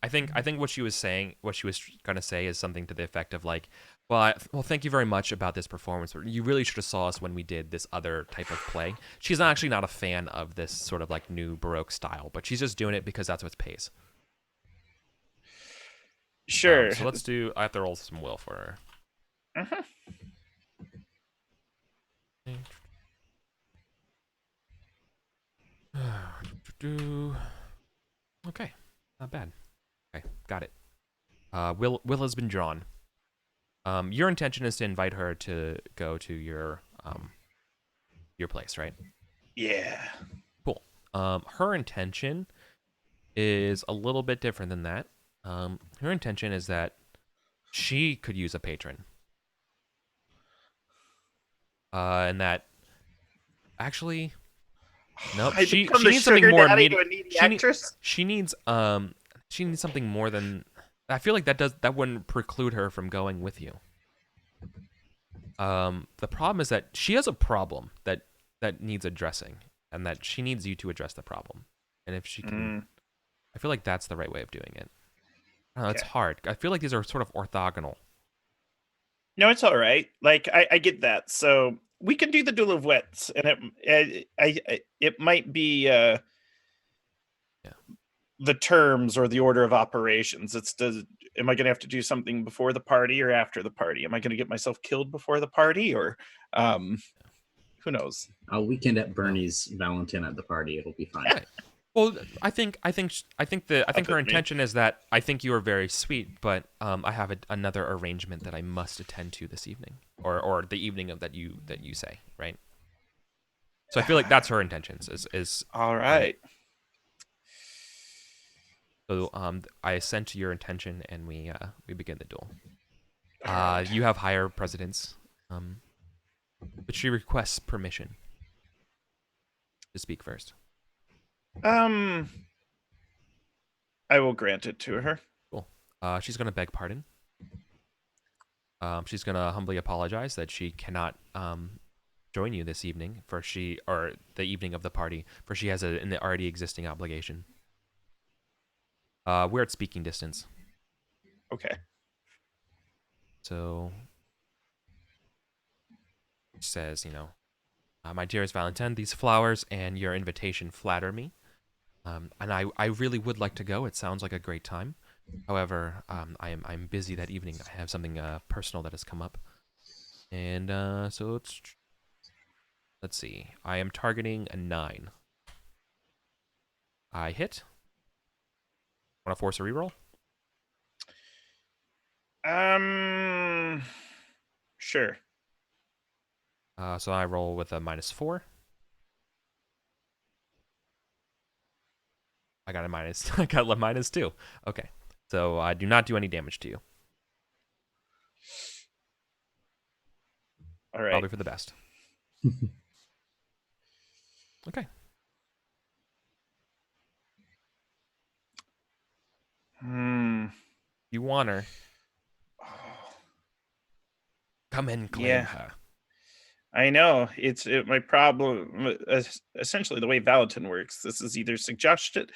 Speaker 3: I think what she was saying, what she was gonna say, is something to the effect of like, well, thank you very much about this performance, but you really should have saw us when we did this other type of play. She's actually not a fan of this sort of like new Baroque style, but she's just doing it because that's what pays.
Speaker 2: Sure.
Speaker 3: So let's do. I have to roll some will for
Speaker 2: Mhm.
Speaker 3: her. Okay, not bad. Okay, got it. Will has been drawn. Your intention is to invite her to go to your place, right?
Speaker 2: Yeah.
Speaker 3: Cool. Her intention is a little bit different than that. Her intention is that she could use a patron, and that actually, nope.
Speaker 2: I
Speaker 3: She
Speaker 2: become
Speaker 3: she
Speaker 2: the
Speaker 3: needs something
Speaker 2: sugar
Speaker 3: more
Speaker 2: daddy to
Speaker 3: immediate.
Speaker 2: a needy actress.
Speaker 3: She needs she needs something more than. I feel like that wouldn't preclude her from going with you. The problem is that she has a problem that needs addressing, and that she needs you to address the problem. And if she can,
Speaker 2: Mm,
Speaker 3: I feel like that's the right way of doing it. I don't know, it's
Speaker 2: okay.
Speaker 3: hard. I feel like these are sort of orthogonal.
Speaker 2: No, it's all right. Like I get that. So we can do the duel of wits, and it might be
Speaker 3: Yeah.
Speaker 2: the terms or the order of operations. It's does am I going to have to do something before the party or after the party? Am I going to get myself killed before the party, or um, who knows?
Speaker 1: A weekend at
Speaker 3: No.
Speaker 1: Bernie's Valentine at the party. It'll be fine.
Speaker 3: Right. Well, I think her
Speaker 2: Up with me.
Speaker 3: intention is that I think you are very sweet, but I have another arrangement that I must attend to this evening, or the evening of that you say, right? So I feel like that's her intentions. Is
Speaker 2: All
Speaker 3: right.
Speaker 2: right.
Speaker 3: So I assent to your intention, and we begin the duel.
Speaker 2: All right.
Speaker 3: You have higher precedence, but she requests permission to speak first.
Speaker 2: Um, I will grant it to her.
Speaker 3: Cool. She's gonna beg pardon. She's gonna humbly apologize that she cannot join you this evening or the evening of the party, for she has an already existing obligation. We're at speaking distance,
Speaker 2: Okay.
Speaker 3: so she says, my dearest Valentine, these flowers and your invitation flatter me. And I really would like to go. It sounds like a great time. However, I'm busy that evening. I have something personal that has come up, and so let's see. I am targeting a 9. I hit. Want to force a reroll?
Speaker 2: Um, sure.
Speaker 3: So I roll with a -4. I got a minus. I got a -2. Okay, so I do not do any damage to you.
Speaker 2: All right.
Speaker 3: Probably for the best. Okay.
Speaker 2: Hmm.
Speaker 3: You want her?
Speaker 2: Oh,
Speaker 3: Come and claim
Speaker 2: yeah,
Speaker 3: her.
Speaker 2: I know. My problem. Essentially, the way Valentine works. This is either seduction,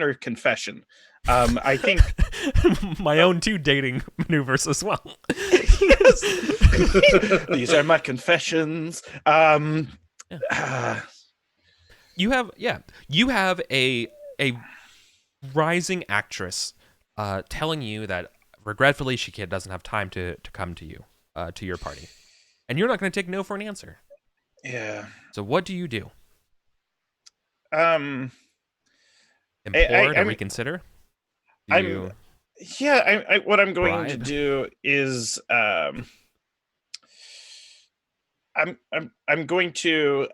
Speaker 2: or confession. I think.
Speaker 3: My own 2 dating maneuvers as well.
Speaker 2: Yes. These are my confessions.
Speaker 3: Yeah.
Speaker 2: uh,
Speaker 3: You have a rising actress telling you that regretfully she doesn't have time to come to you to your party, and you're not going to take no for an answer.
Speaker 2: yeah.
Speaker 3: So what do you do?
Speaker 2: Um.
Speaker 3: Implore to
Speaker 2: I'm.
Speaker 3: reconsider? Do
Speaker 2: I'm.
Speaker 3: you
Speaker 2: Yeah. What I'm going to
Speaker 3: bribe?
Speaker 2: do is. I'm going to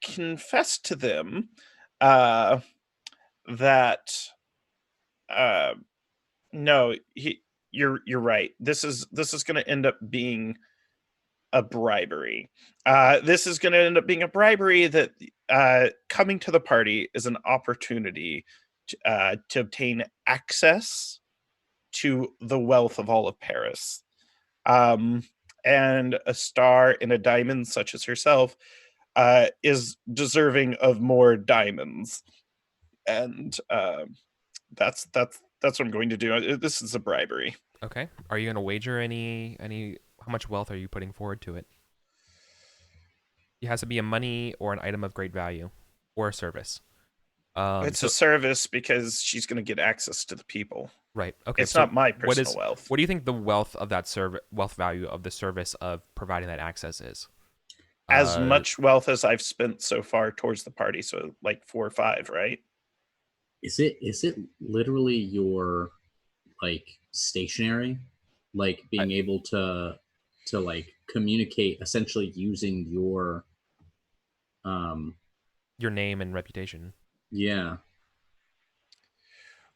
Speaker 2: confess to them uh, that uh, no, you're right. This is going to end up being a bribery. This is going to end up being a bribery that coming to the party is an opportunity to obtain access to the wealth of all of Paris. Um, and a star in a diamond such as herself is deserving of more diamonds. and that's what I'm going to do. This is a bribery.
Speaker 3: Okay. Are you going to wager any? How much wealth are you putting forward to it? It has to be a money or an item of great value, or a service.
Speaker 2: It's a
Speaker 3: So
Speaker 2: service because she's going to get access to the people.
Speaker 3: right. Okay.
Speaker 2: It's
Speaker 3: So
Speaker 2: not my
Speaker 3: what
Speaker 2: personal
Speaker 3: is
Speaker 2: wealth.
Speaker 3: what do you think the wealth of that wealth value of the service of providing that access is?
Speaker 2: As
Speaker 3: Uh,
Speaker 2: much wealth as I've spent so far towards the party, so like 4 or 5, right?
Speaker 1: Is it literally your like stationary, like
Speaker 3: I,
Speaker 1: being able to like communicate essentially using your um
Speaker 3: your name and reputation.
Speaker 1: yeah.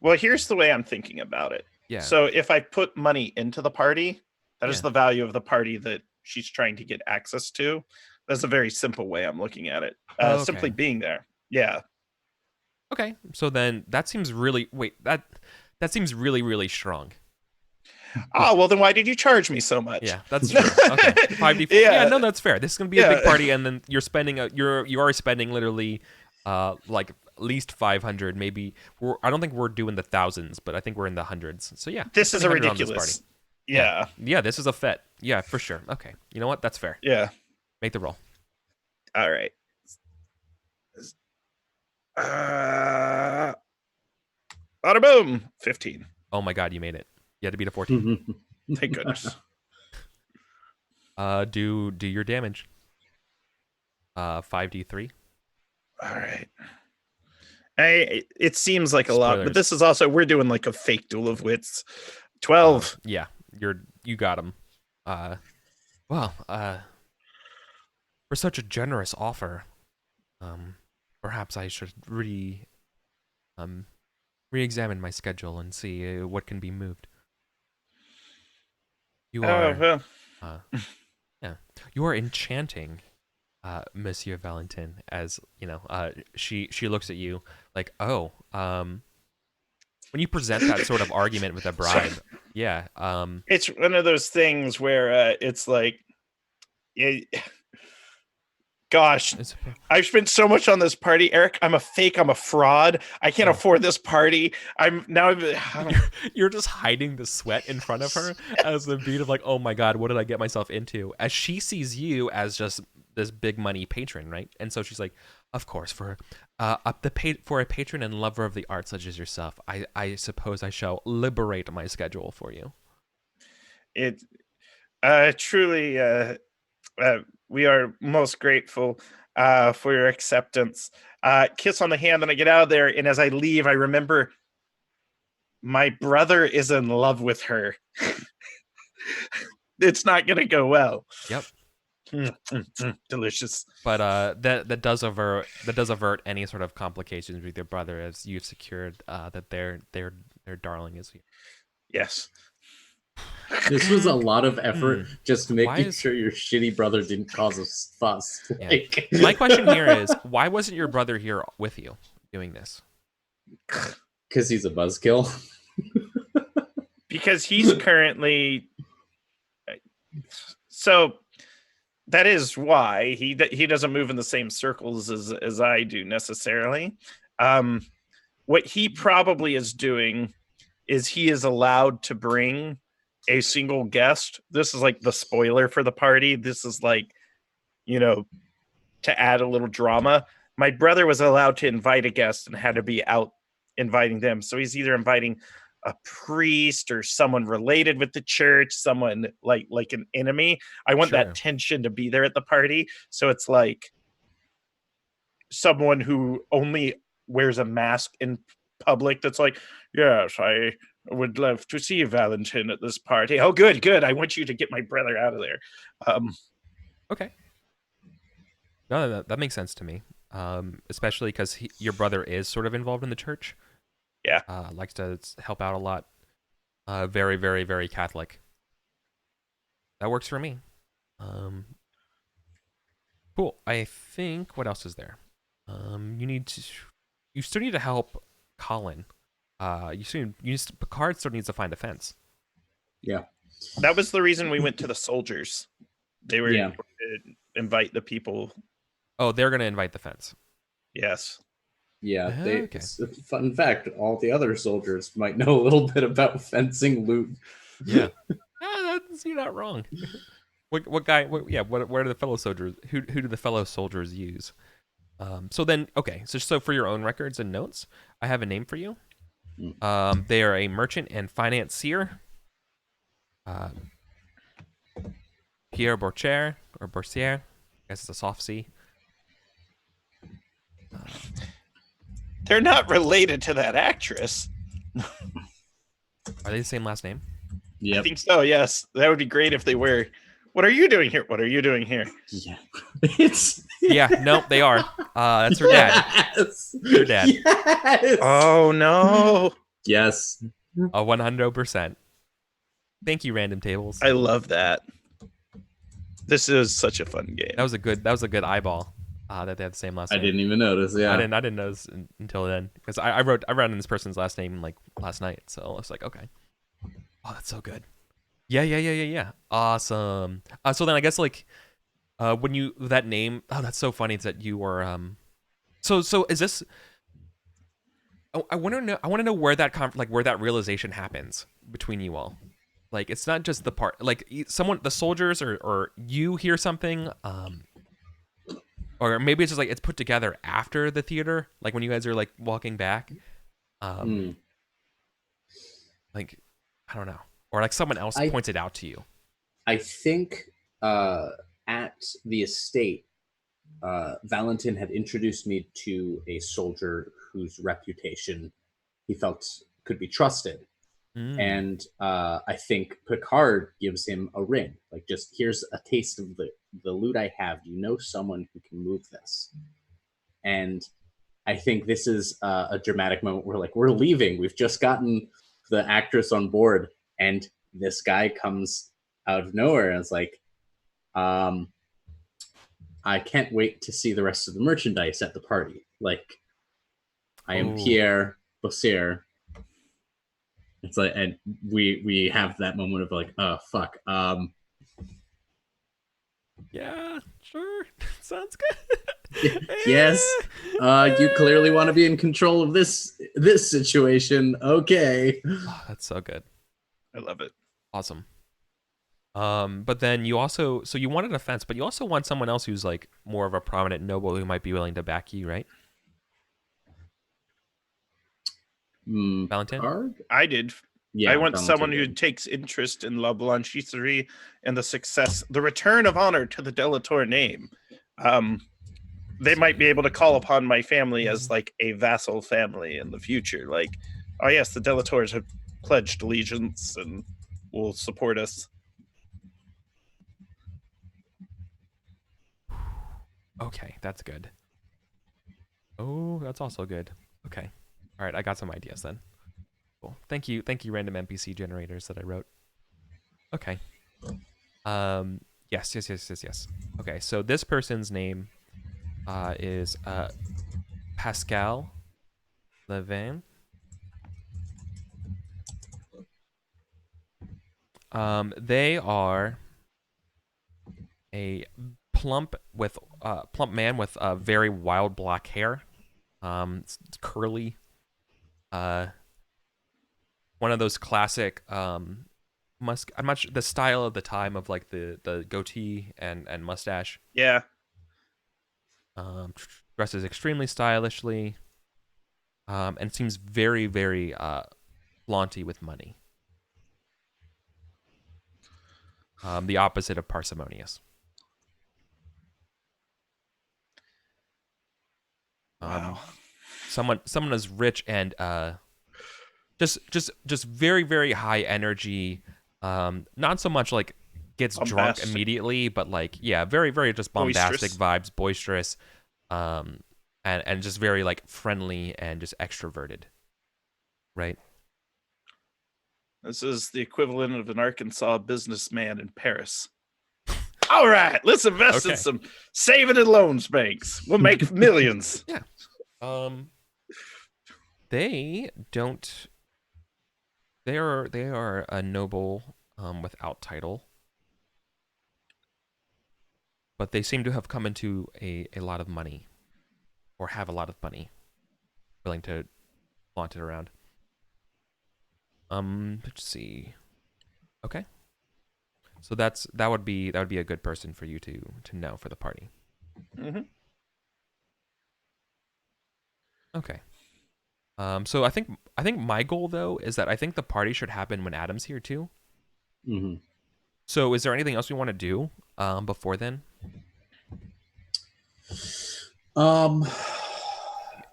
Speaker 2: Well, here's the way I'm thinking about it.
Speaker 3: Yeah.
Speaker 2: So if I put money into the party, that is
Speaker 3: Yeah.
Speaker 2: the value of the party that she's trying to get access to. That's a very simple way I'm looking at it.
Speaker 3: Oh,
Speaker 2: Simply
Speaker 3: okay.
Speaker 2: being there. Yeah.
Speaker 3: Okay. So then that seems really that seems really strong.
Speaker 2: Oh, well, then why did you charge me so much?
Speaker 3: Yeah, that's true. Okay, 5d4. Yeah,
Speaker 2: Yeah.
Speaker 3: no, that's fair. This is gonna be a
Speaker 2: Yeah.
Speaker 3: big party, and then you're spending you are spending literally, like at least 500. Maybe I don't think we're doing the thousands, but I think we're in the hundreds. So yeah, you're
Speaker 2: This is
Speaker 3: spending
Speaker 2: a
Speaker 3: 100 on this party.
Speaker 2: ridiculous.
Speaker 3: Yeah,
Speaker 2: Yeah.
Speaker 3: yeah, this is a fet. Yeah, for sure. Okay, you know what? That's fair.
Speaker 2: Yeah.
Speaker 3: Make the roll.
Speaker 2: All right. Bada boom. 15.
Speaker 3: Oh my god, you made it. You had to beat a 14.
Speaker 2: Thank goodness.
Speaker 3: Do your damage. 5d3.
Speaker 2: All right. It seems like a lot, but
Speaker 3: Spoilers.
Speaker 2: this is also, we're doing like a fake duel of wits. 12.
Speaker 3: Yeah, you got him. Well, for such a generous offer, perhaps I should re-examine my schedule and see what can be moved. You
Speaker 2: Oh,
Speaker 3: are,
Speaker 2: well.
Speaker 3: yeah, you are enchanting, Monsieur Valentin. As you know, she looks at you like, oh, when you present that sort of argument with a bribe, yeah,
Speaker 2: It's one of those things where it's like, it, gosh,
Speaker 3: it's,
Speaker 2: I've spent so much on this party, Eric. I'm a fake. I'm a fraud. I can't
Speaker 3: Oh.
Speaker 2: afford this party. I'm now.
Speaker 3: you're just hiding the sweat in front of her as the beat of like, oh my god, what did I get myself into? As she sees you as just this big money patron, right? And so she's like, of course, for a patron and lover of the arts such as yourself, I suppose I shall liberate my schedule for you.
Speaker 2: It truly. We are most grateful for your acceptance. Kiss on the hand, and I get out of there. And as I leave, I remember my brother is in love with her. It's not going to go well.
Speaker 3: Yep.
Speaker 2: Delicious.
Speaker 3: But that does avert any sort of complications with your brother, as you've secured that their darling is here.
Speaker 2: Yes.
Speaker 1: This was a lot of effort just
Speaker 3: Why
Speaker 1: making
Speaker 3: is-
Speaker 1: sure your shitty brother didn't cause a fuss.
Speaker 3: Yeah.
Speaker 1: Like...
Speaker 3: My question here is, why wasn't your brother here with you doing this?
Speaker 1: Because he's a buzzkill.
Speaker 2: Because he's currently. So that is why he doesn't move in the same circles as I do necessarily. What he probably is doing is he is allowed to bring a single guest. This is like the spoiler for the party. This is like, to add a little drama. My brother was allowed to invite a guest and had to be out inviting them. So he's either inviting a priest or someone related with the church, someone like an enemy. I want
Speaker 3: Sure.
Speaker 2: that tension to be there at the party. So it's like someone who only wears a mask in public that's like, yes, I would love to see Valentin at this party. Oh, good. I want you to get my brother out of there.
Speaker 3: Okay. No, that makes sense to me. Especially because your brother is sort of involved in the church.
Speaker 2: Yeah.
Speaker 3: Likes to help out a lot. Very, very, very Catholic. That works for me. Cool. I think, what else is there? You still need to help Colin. Picard still needs to find a fence.
Speaker 1: Yeah.
Speaker 2: That was the reason we went to the soldiers. They were to invite the people.
Speaker 3: Oh, they're gonna invite the fence.
Speaker 2: Yes.
Speaker 1: Yeah,
Speaker 3: Okay.
Speaker 1: fun fact, all the other soldiers might know a little bit about fencing loot.
Speaker 3: Yeah. You're not wrong. What guy? Where do the fellow soldiers? Who do the fellow soldiers use? So then, okay. So for your own records and notes, I have a name for you. They are a merchant and financier. Uh, Pierre Bourchier or Boursier. I guess it's a soft C.
Speaker 2: They're not related to that actress.
Speaker 3: Are they the same last name?
Speaker 2: I think so, yes. That would be great if they were. What are you doing here? What are you doing here?
Speaker 1: Yeah. It's
Speaker 3: Yeah, no, they are. That's her dad.
Speaker 1: Yes.
Speaker 3: Her dad.
Speaker 1: Yes.
Speaker 2: Oh, no.
Speaker 1: Yes.
Speaker 3: 100%. Thank you, Random Tables.
Speaker 2: I love that. This is such a fun game.
Speaker 3: That was a good eyeball. That they had the same last name.
Speaker 1: I didn't even notice. Yeah,
Speaker 3: I didn't notice until then because I wrote in this person's last name like last night, so I was like, okay. Oh, that's so good. Yeah. Awesome. So then I guess like when you that name, oh, that's so funny that you were so is this? Oh, I want to know where that where that realization happens between you all. Like it's not just the part like someone the soldiers or you hear something or maybe it's just like it's put together after the theater, like when you guys are like walking back. Like I don't know. Or like someone else points it out to you.
Speaker 1: I think at the estate, Valentin had introduced me to a soldier whose reputation he felt could be trusted. And I think Picard gives him a ring. Like, just here's a taste of the loot I have. You know someone who can move this. And I think this is a dramatic moment where, like, we're leaving. We've just gotten the actress on board, and this guy comes out of nowhere and it's like, I can't wait to see the rest of the merchandise at the party. Like, I am Pierre Bossier. It's like, and we have that moment of like, oh fuck.
Speaker 3: Yeah, sure. Sounds good.
Speaker 1: Yes. You clearly want to be in control of this situation. Okay.
Speaker 3: Oh, that's so good.
Speaker 2: I love it.
Speaker 3: Awesome. But then you also you wanted a fence, but you also want someone else who's like more of a prominent noble who might be willing to back you, right? Valentin?
Speaker 2: I did.
Speaker 1: Yeah,
Speaker 2: I want someone who takes interest in La Blanchisserie and the return of honor to the Delator name. They might be able to call upon my family as like a vassal family in the future. Like, oh yes, the Delators have pledged allegiance and will support us.
Speaker 3: Okay, that's good. Oh, that's also good. Okay. All right, I got some ideas then. Cool. Thank you, random NPC generators that I wrote. Okay. Yes. Okay, so this person's name is Pascal Levin. They are a plump man with very wild black hair. It's curly. One of those classic I'm not sure the style of the time of like the goatee and mustache.
Speaker 2: Yeah.
Speaker 3: Dresses extremely stylishly. And seems very, very flaunty with money. The opposite of parsimonious.
Speaker 2: Wow.
Speaker 3: Someone is rich and just very, very high energy. Not so much like gets drunk immediately, but like very, very just bombastic vibes, boisterous, and just very like friendly and just extroverted. Right.
Speaker 2: This is the equivalent of an Arkansas businessman in Paris. All right, let's invest in some saving and loans banks. We'll make millions.
Speaker 3: Yeah. They don't. They are a noble without title, but they seem to have come into a lot of money, or have a lot of money. willing to flaunt it around. Let's see. Okay. So that would be a good person for you to know for the party.
Speaker 2: Mm-hmm.
Speaker 3: Okay. So I think my goal though is that I think the party should happen when Adam's here too.
Speaker 1: Hmm.
Speaker 3: So is there anything else we want to do before then?
Speaker 1: Um,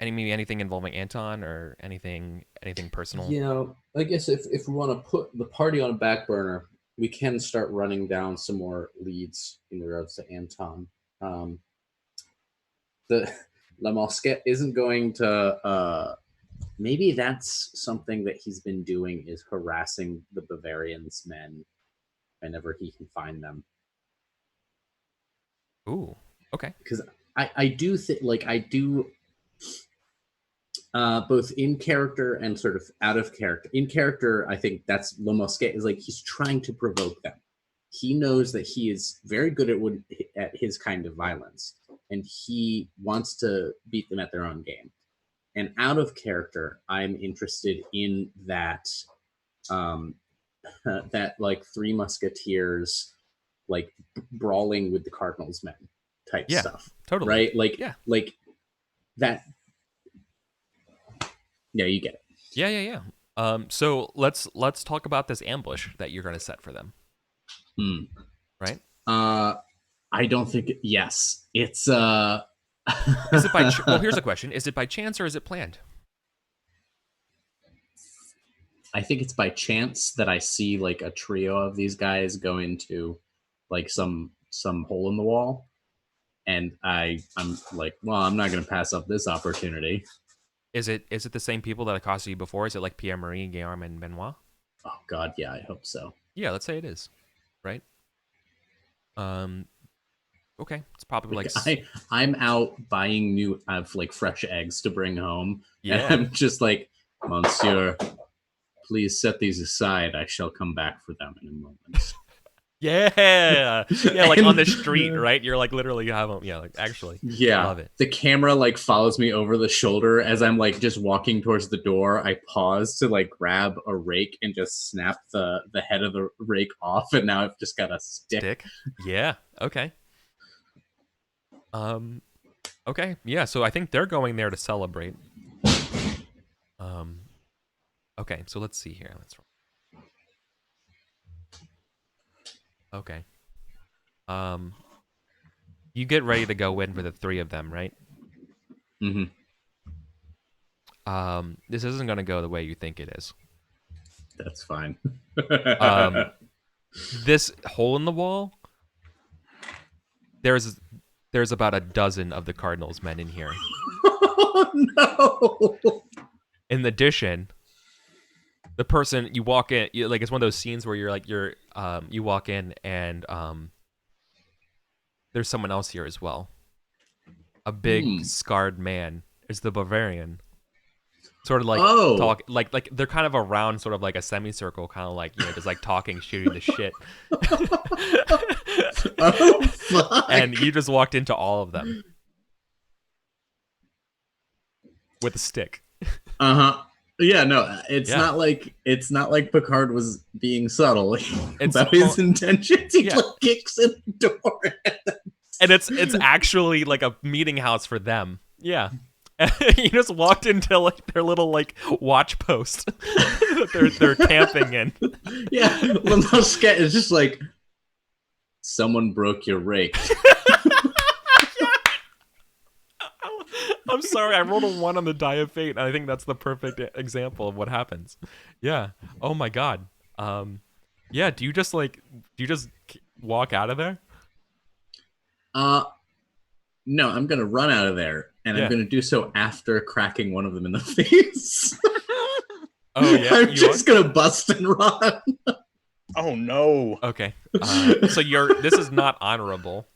Speaker 3: Maybe anything involving Anton or anything personal?
Speaker 1: I guess if we want to put the party on a back burner, we can start running down some more leads in regards to Anton. Um, the La Mosquette isn't going to. Maybe that's something that he's been doing is harassing the Bavarians' men whenever he can find them.
Speaker 3: Ooh. Okay.
Speaker 1: Because I do think like I do both in character and sort of out of character. In character, I think that's Le Mosquet is like he's trying to provoke them. He knows that he is very good at his kind of violence, and he wants to beat them at their own game. And out of character, I'm interested in that that like Three Musketeers like brawling with the Cardinals men type
Speaker 3: Yeah.
Speaker 1: stuff,
Speaker 3: Totally.
Speaker 1: right?
Speaker 3: Yeah.
Speaker 1: Like that. Yeah, you get it.
Speaker 3: Yeah. Yeah. Yeah. So let's talk about this ambush that you're going to set for them.
Speaker 1: Hmm.
Speaker 3: Right?
Speaker 1: I don't think. Yes, it's.
Speaker 3: Is it by? Well, here's a question: is it by chance or is it planned?
Speaker 1: I think it's by chance that I see like a trio of these guys go into like some hole in the wall, and I'm like, well, I'm not going to pass up this opportunity.
Speaker 3: Is it the same people that accosted you before? Is it like Pierre Marie, Guillaume, and Benoit?
Speaker 1: Oh God, yeah, I hope so.
Speaker 3: Yeah, let's say it is. Right. Um. Okay, it's probably like
Speaker 1: I'm out buying new. I have like fresh eggs to bring home, and
Speaker 3: yeah.
Speaker 1: I'm just like, Monsieur, please set these aside. I shall come back for them in a moment.
Speaker 3: Yeah, yeah, like on the
Speaker 1: And-
Speaker 3: street, right? You're like literally have them. Yeah, like actually,
Speaker 1: Yeah.
Speaker 3: love it.
Speaker 1: The camera like follows me over the shoulder as I'm like just walking towards the door. I pause to like grab a rake and just snap the head of the rake off, and now I've just got a stick.
Speaker 3: Yeah. Okay. Okay. Yeah. So I think they're going there to celebrate. Um. Okay. So let's see here. Okay. Um. You get ready to go in for the three of them, right?
Speaker 1: Mm-hmm.
Speaker 3: This isn't going to go the way you think it is.
Speaker 1: That's fine.
Speaker 3: This hole in the wall. There's about a dozen of the Cardinals men in here.
Speaker 1: Oh no!
Speaker 3: In addition, the person you walk in, like it's one of those scenes where you walk in and there's someone else here as well. A big scarred man is the Bavarian. Sort of like talk like they're kind of around sort of like a semicircle, kind of like just like talking, shooting the shit.
Speaker 1: Oh fuck!
Speaker 3: And you just walked into all of them with a stick.
Speaker 1: Uh-huh. Yeah, no, it's
Speaker 3: Yeah.
Speaker 1: not like Picard was being subtle
Speaker 3: It's
Speaker 1: about his intentions. He
Speaker 3: Yeah.
Speaker 1: like kicks in the door.
Speaker 3: And it's actually like a meeting house for them. Yeah. You just walked into like their little like watch post that they're camping in.
Speaker 1: Yeah, Le Mosquet is just like, someone broke your rake.
Speaker 3: I'm sorry, I rolled a 1 on the die of fate, and I think that's the perfect example of what happens. Yeah. Oh my god. Yeah. Do you just walk out of there?
Speaker 1: No, I'm gonna run out of there, and
Speaker 3: Yeah.
Speaker 1: I'm gonna do so after cracking one of them in the face.
Speaker 3: Oh yeah.
Speaker 1: I'm just gonna bust and run.
Speaker 2: Oh no.
Speaker 3: Okay. So this is not honorable.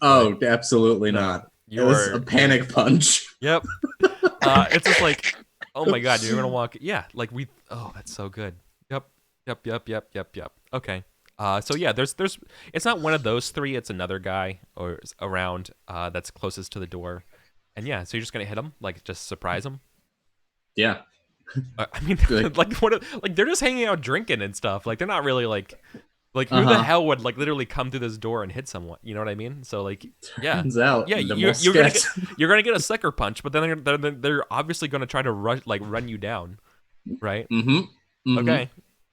Speaker 1: Oh, absolutely
Speaker 3: No.
Speaker 1: not. It was a panic punch.
Speaker 3: Yep. It's just like, oh my god, you're gonna walk. Yeah, like oh, that's so good. Yep. Okay. So yeah, there's. It's not one of those three. It's another guy around that's closest to the door, and yeah, so you're just gonna hit him, like just surprise him.
Speaker 1: Yeah.
Speaker 3: I mean,
Speaker 1: Like,
Speaker 3: like what? Like they're just hanging out drinking and stuff. Like they're not really like who the
Speaker 1: uh-huh.
Speaker 3: hell would like literally come through this door and hit someone? You know what I mean? So like, yeah,
Speaker 1: Turns out
Speaker 3: yeah,
Speaker 1: the
Speaker 3: you're gonna get a sucker punch, but then they're obviously gonna try to run you down, right?
Speaker 1: Mm-hmm. Mm-hmm.
Speaker 3: Okay,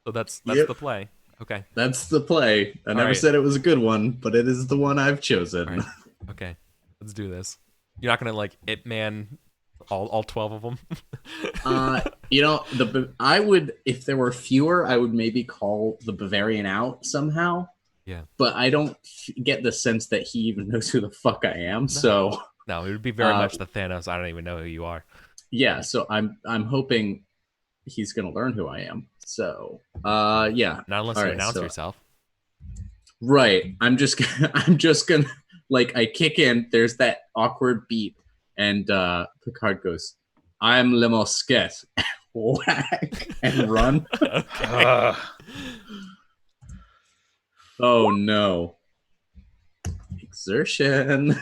Speaker 3: so that's
Speaker 1: Yep.
Speaker 3: the play. Okay,
Speaker 1: That's the play. I
Speaker 3: all
Speaker 1: never
Speaker 3: right,
Speaker 1: said it was a good one, but it is the one I've
Speaker 3: all
Speaker 1: chosen.
Speaker 3: right, okay. Let's do this. You're not gonna like it, man. All 12 of them.
Speaker 1: I would, if there were fewer, I would maybe call the Bavarian out somehow.
Speaker 3: Yeah.
Speaker 1: But I don't get the sense that he even knows who the fuck I am.
Speaker 3: No.
Speaker 1: So,
Speaker 3: No, it would be very much the Thanos. I don't even know who you are.
Speaker 1: yeah. So I'm hoping he's gonna learn who I am. So, yeah.
Speaker 3: Not unless
Speaker 1: All
Speaker 3: you
Speaker 1: right,
Speaker 3: announce
Speaker 1: so-
Speaker 3: yourself.
Speaker 1: Right. I'm just gonna like I kick in. There's that awkward beat, and Picard goes, "I'm Le Mosquet." Whack and run.
Speaker 3: Okay.
Speaker 1: Oh no. Exertion.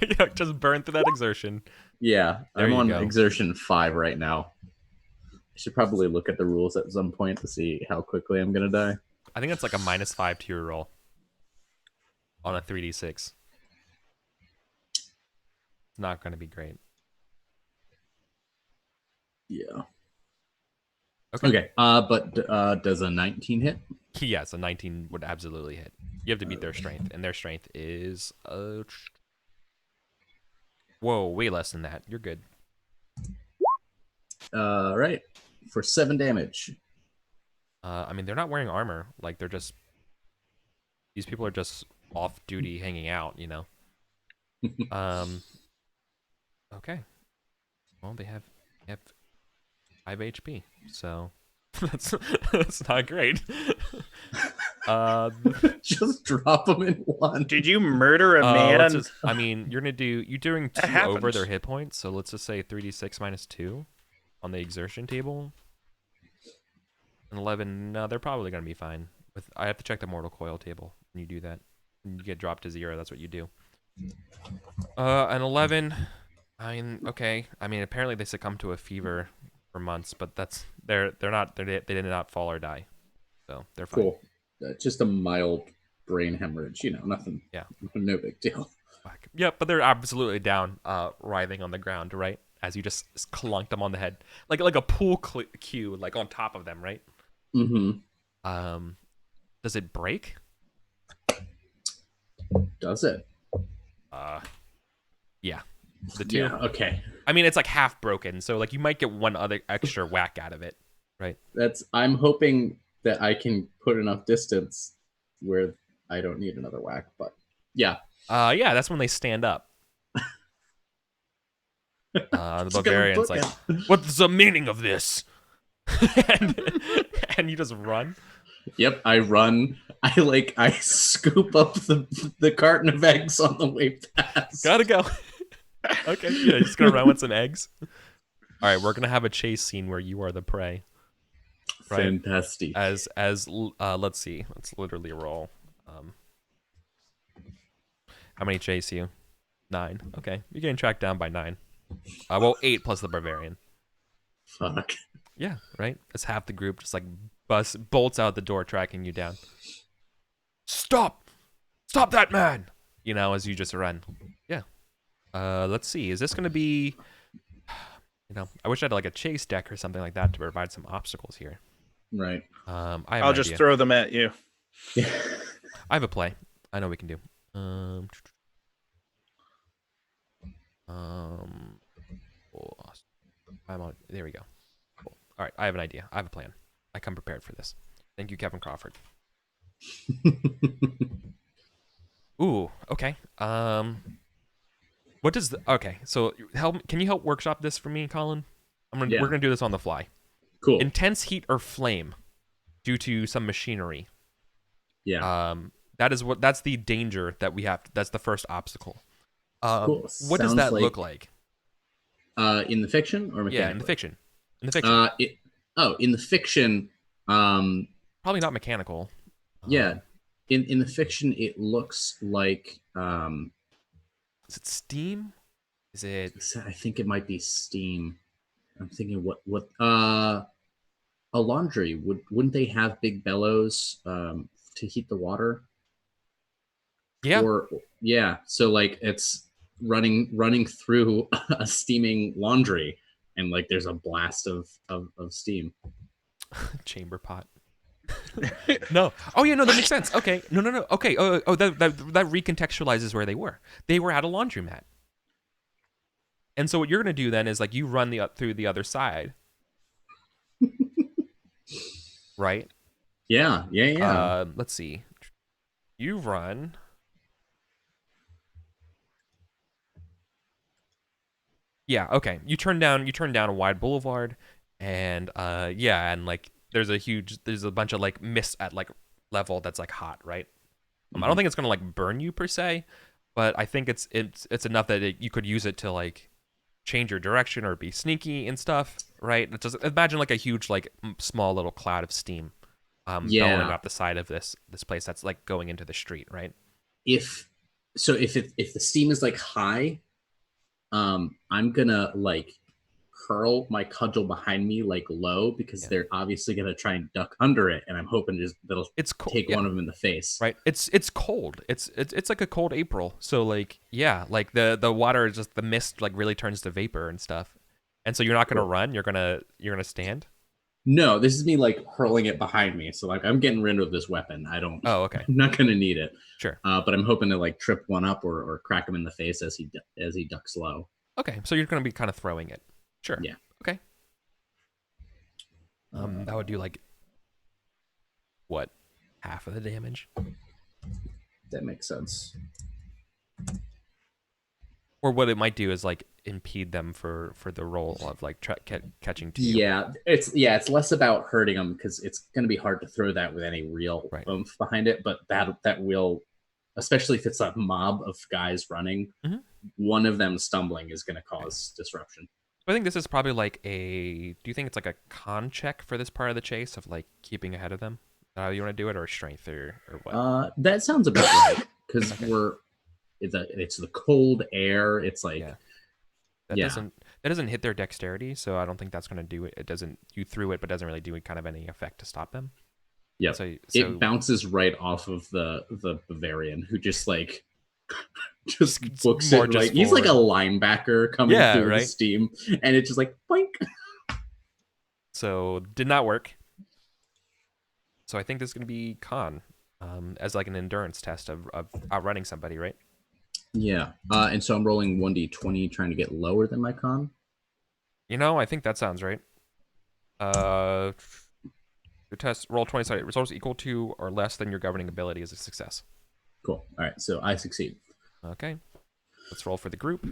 Speaker 3: Yeah, just burn through that exertion.
Speaker 1: Yeah,
Speaker 3: There
Speaker 1: I'm
Speaker 3: you
Speaker 1: on
Speaker 3: go.
Speaker 1: exertion 5 right now. I should probably look at the rules at some point to see how quickly I'm gonna die.
Speaker 3: I think it's like a -5 to your roll on a 3d6. It's not going to be great.
Speaker 1: Yeah.
Speaker 3: Okay.
Speaker 1: Okay. But does a 19 hit?
Speaker 3: Yes, a 19 would absolutely hit. You have to beat their strength, and their strength is whoa, way less than that. You're good.
Speaker 1: Right. For 7 damage.
Speaker 3: I mean, they're not wearing armor. Like they're just these people are just off duty, hanging out. You know. Okay. Well, they have 5 HP, so that's not great.
Speaker 1: Just drop them in one.
Speaker 2: Did you murder a
Speaker 3: Let's
Speaker 2: man?
Speaker 3: just, I mean, you're doing
Speaker 2: That
Speaker 3: 2 over
Speaker 2: happens.
Speaker 3: their hit points, so let's just say 3d6 minus 2 on the exertion table. And 11, no, they're probably gonna be fine. I have to check the mortal coil table when you do that. When you get dropped to 0, that's what you do. An 11. I mean, okay. I mean, apparently they succumbed to a fever for months, but they did not fall or die, so they're fine.
Speaker 1: Cool. Just a mild brain hemorrhage. Nothing.
Speaker 3: Yeah.
Speaker 1: No big deal.
Speaker 3: Yeah, but they're absolutely down, writhing on the ground, right? As you just clunked them on the head, like a pool cue, like on top of them, right?
Speaker 1: Mm-hmm.
Speaker 3: Does it break?
Speaker 1: Does it?
Speaker 3: Yeah. The 2.
Speaker 1: Yeah. Okay.
Speaker 3: I mean, it's like half broken, so like you might get one other extra whack out of it, right?
Speaker 1: I'm hoping that I can put enough distance where I don't need another whack. But yeah.
Speaker 3: Yeah, that's when they stand up. The Bavarian's like, "What's the meaning of this?" and you just run.
Speaker 1: Yep, I run. I scoop up the carton of eggs on the way past.
Speaker 3: Gotta go. Okay, yeah, just gonna run with some eggs. All right, we're gonna have a chase scene where you are the prey. Right?
Speaker 1: Fantastic.
Speaker 3: As let's see, let's literally roll. How many chase you? 9. Okay, you're getting tracked down by 9. Well, 8 plus the Bavarian.
Speaker 1: Fuck.
Speaker 3: Yeah, right. It's half the group just like bolts out the door, tracking you down. Stop that man! You know, as you just run. Yeah. Let's see. Is this gonna be? I wish I had like a chase deck or something like that to provide some obstacles here.
Speaker 1: Right.
Speaker 2: I'll just throw them at you.
Speaker 1: Yeah.
Speaker 3: I have a play. I know we can do. There we go. Cool. All right, I have an idea. I have a plan. I come prepared for this. Thank you, Kevin Crawford. Ooh, okay. What does okay? So can you help workshop this for me, Colin? We're gonna do this on the fly.
Speaker 1: Cool.
Speaker 3: Intense heat or flame due to some machinery.
Speaker 1: Yeah.
Speaker 3: That's the danger that we have. That's the first obstacle.
Speaker 1: Cool.
Speaker 3: What does that look like?
Speaker 1: In the fiction or mechanically?
Speaker 3: Yeah, in the fiction. In the fiction.
Speaker 1: In the fiction.
Speaker 3: Probably not mechanical.
Speaker 1: Yeah. In the fiction, it looks like.
Speaker 3: Is it steam? Is it?
Speaker 1: I think it might be steam. I'm thinking what a laundry wouldn't they have big bellows to heat the water?
Speaker 3: Yeah,
Speaker 1: Or yeah, so like it's running through a steaming laundry, and like there's a blast of steam.
Speaker 3: chamber pot. No. Oh yeah, no, that makes sense. Okay. No, no, no. Okay. Oh, that recontextualizes where they were. They were at a laundromat. And so what you're gonna do then is like you run through the other side, right?
Speaker 1: Yeah, yeah, yeah.
Speaker 3: Let's see. You run. Yeah. Okay. You turn down a wide boulevard, and yeah, and like there's a bunch of like mist at like level that's like hot, right? I don't
Speaker 1: Mhm.
Speaker 3: think it's gonna like burn you per se, but I think it's enough that you could use it to like change your direction or be sneaky and stuff, right? It's just imagine like a huge like small little cloud of steam bellowing
Speaker 1: Yeah.
Speaker 3: up the side of this place that's like going into the street, right?
Speaker 1: If if the steam is like high, I'm gonna like curl my cudgel behind me like low because
Speaker 3: Yeah.
Speaker 1: they're obviously gonna try and duck under it, and I'm hoping just that'll
Speaker 3: It's cold,
Speaker 1: take
Speaker 3: yeah,
Speaker 1: one of them in the face.
Speaker 3: right. It's cold. It's like a cold April, so like yeah, like the water is just the mist like really turns to vapor and stuff, and so you're not gonna
Speaker 1: Cool.
Speaker 3: run. You're gonna stand.
Speaker 1: No, this is me like hurling it behind me. So like I'm getting rid of this weapon. I don't.
Speaker 3: Oh, okay,
Speaker 1: I'm not gonna need it.
Speaker 3: sure.
Speaker 1: But I'm hoping to like trip one up or crack him in the face as he ducks low.
Speaker 3: Okay, so you're gonna be kind of throwing it. Sure.
Speaker 1: Yeah.
Speaker 3: Okay. That would
Speaker 1: Uh,
Speaker 3: do like what, half of the damage,
Speaker 1: that makes sense.
Speaker 3: or what it might do is like impede them for the role of like catching to you.
Speaker 1: It's less about hurting them because it's going to be hard to throw that with any real
Speaker 3: Right.
Speaker 1: oomph behind it. But that will, especially if it's a mob of guys running,
Speaker 3: Mhm.
Speaker 1: one of them stumbling is going to cause disruption.
Speaker 3: I think this is probably like a. Do you think it's like a con check for this part of the chase of like keeping ahead of them? Is that how you want to do it, or strength, or what?
Speaker 1: That sounds about right because
Speaker 3: Okay.
Speaker 1: it's the cold air. It's like
Speaker 3: Yeah.
Speaker 1: yeah,
Speaker 3: That doesn't hit their dexterity, so I don't think that's gonna do it. It doesn't. You threw it, but doesn't really do kind of any effect to stop them.
Speaker 1: yep. It
Speaker 3: So
Speaker 1: bounces right off of the Bavarian who just like just books it
Speaker 3: marches
Speaker 1: like he's like a
Speaker 3: forward.
Speaker 1: linebacker coming
Speaker 3: Yeah,
Speaker 1: through the
Speaker 3: right.
Speaker 1: steam, and it's just like boink.
Speaker 3: So did not work. So I think this is gonna be con, as like an endurance test of outrunning somebody, right?
Speaker 1: Yeah, and so I'm rolling 1d20 trying to get lower than my con.
Speaker 3: You know, I think that sounds right. Uh, your test roll 20 sided results equal to or less than your governing ability is a success.
Speaker 1: Cool. All right, so I succeed.
Speaker 3: Okay, let's roll for the group.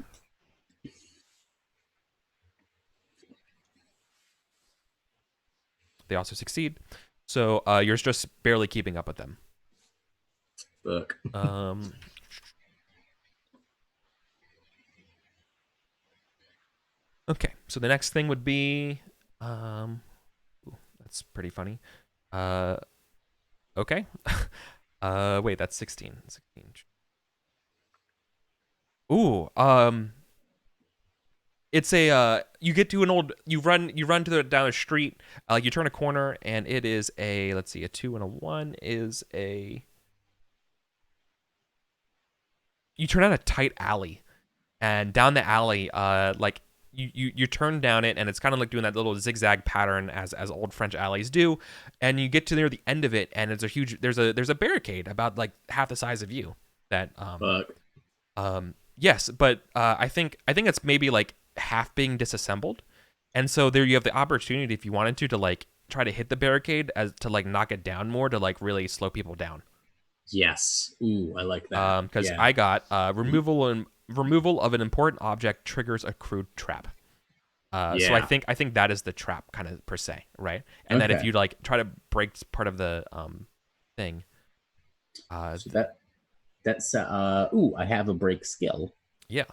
Speaker 3: They also succeed. So you're just barely keeping up with them.
Speaker 1: Fuck.
Speaker 3: Um, okay, so the next thing would be, ooh, that's pretty funny. Uh, okay. Wait, that's 16. 16. Ooh, it's a you get to an old you run to the down the street, you turn a corner and it is a, let's see, a 2 and a 1 is a, you turn down a tight alley, and down the alley like you turn down it and it's kind of like doing that little zigzag pattern as old French alleys do, and you get to near the end of it and it's a huge, there's a barricade about like half the size of you that
Speaker 1: Fuck.
Speaker 3: yes, but I think it's maybe like half being disassembled, and so there you have the opportunity if you wanted to like try to hit the barricade as to like knock it down more to like really slow people down.
Speaker 1: Yes. Ooh, I like that.
Speaker 3: Because
Speaker 1: Yeah.
Speaker 3: I got removal of an important object triggers a crude trap. So
Speaker 1: Yeah.
Speaker 3: I think that is the trap kind of per se, right? And that if
Speaker 1: Okay.
Speaker 3: you like try to break part of the thing,
Speaker 1: So that's ooh, I have a break skill.
Speaker 3: yeah.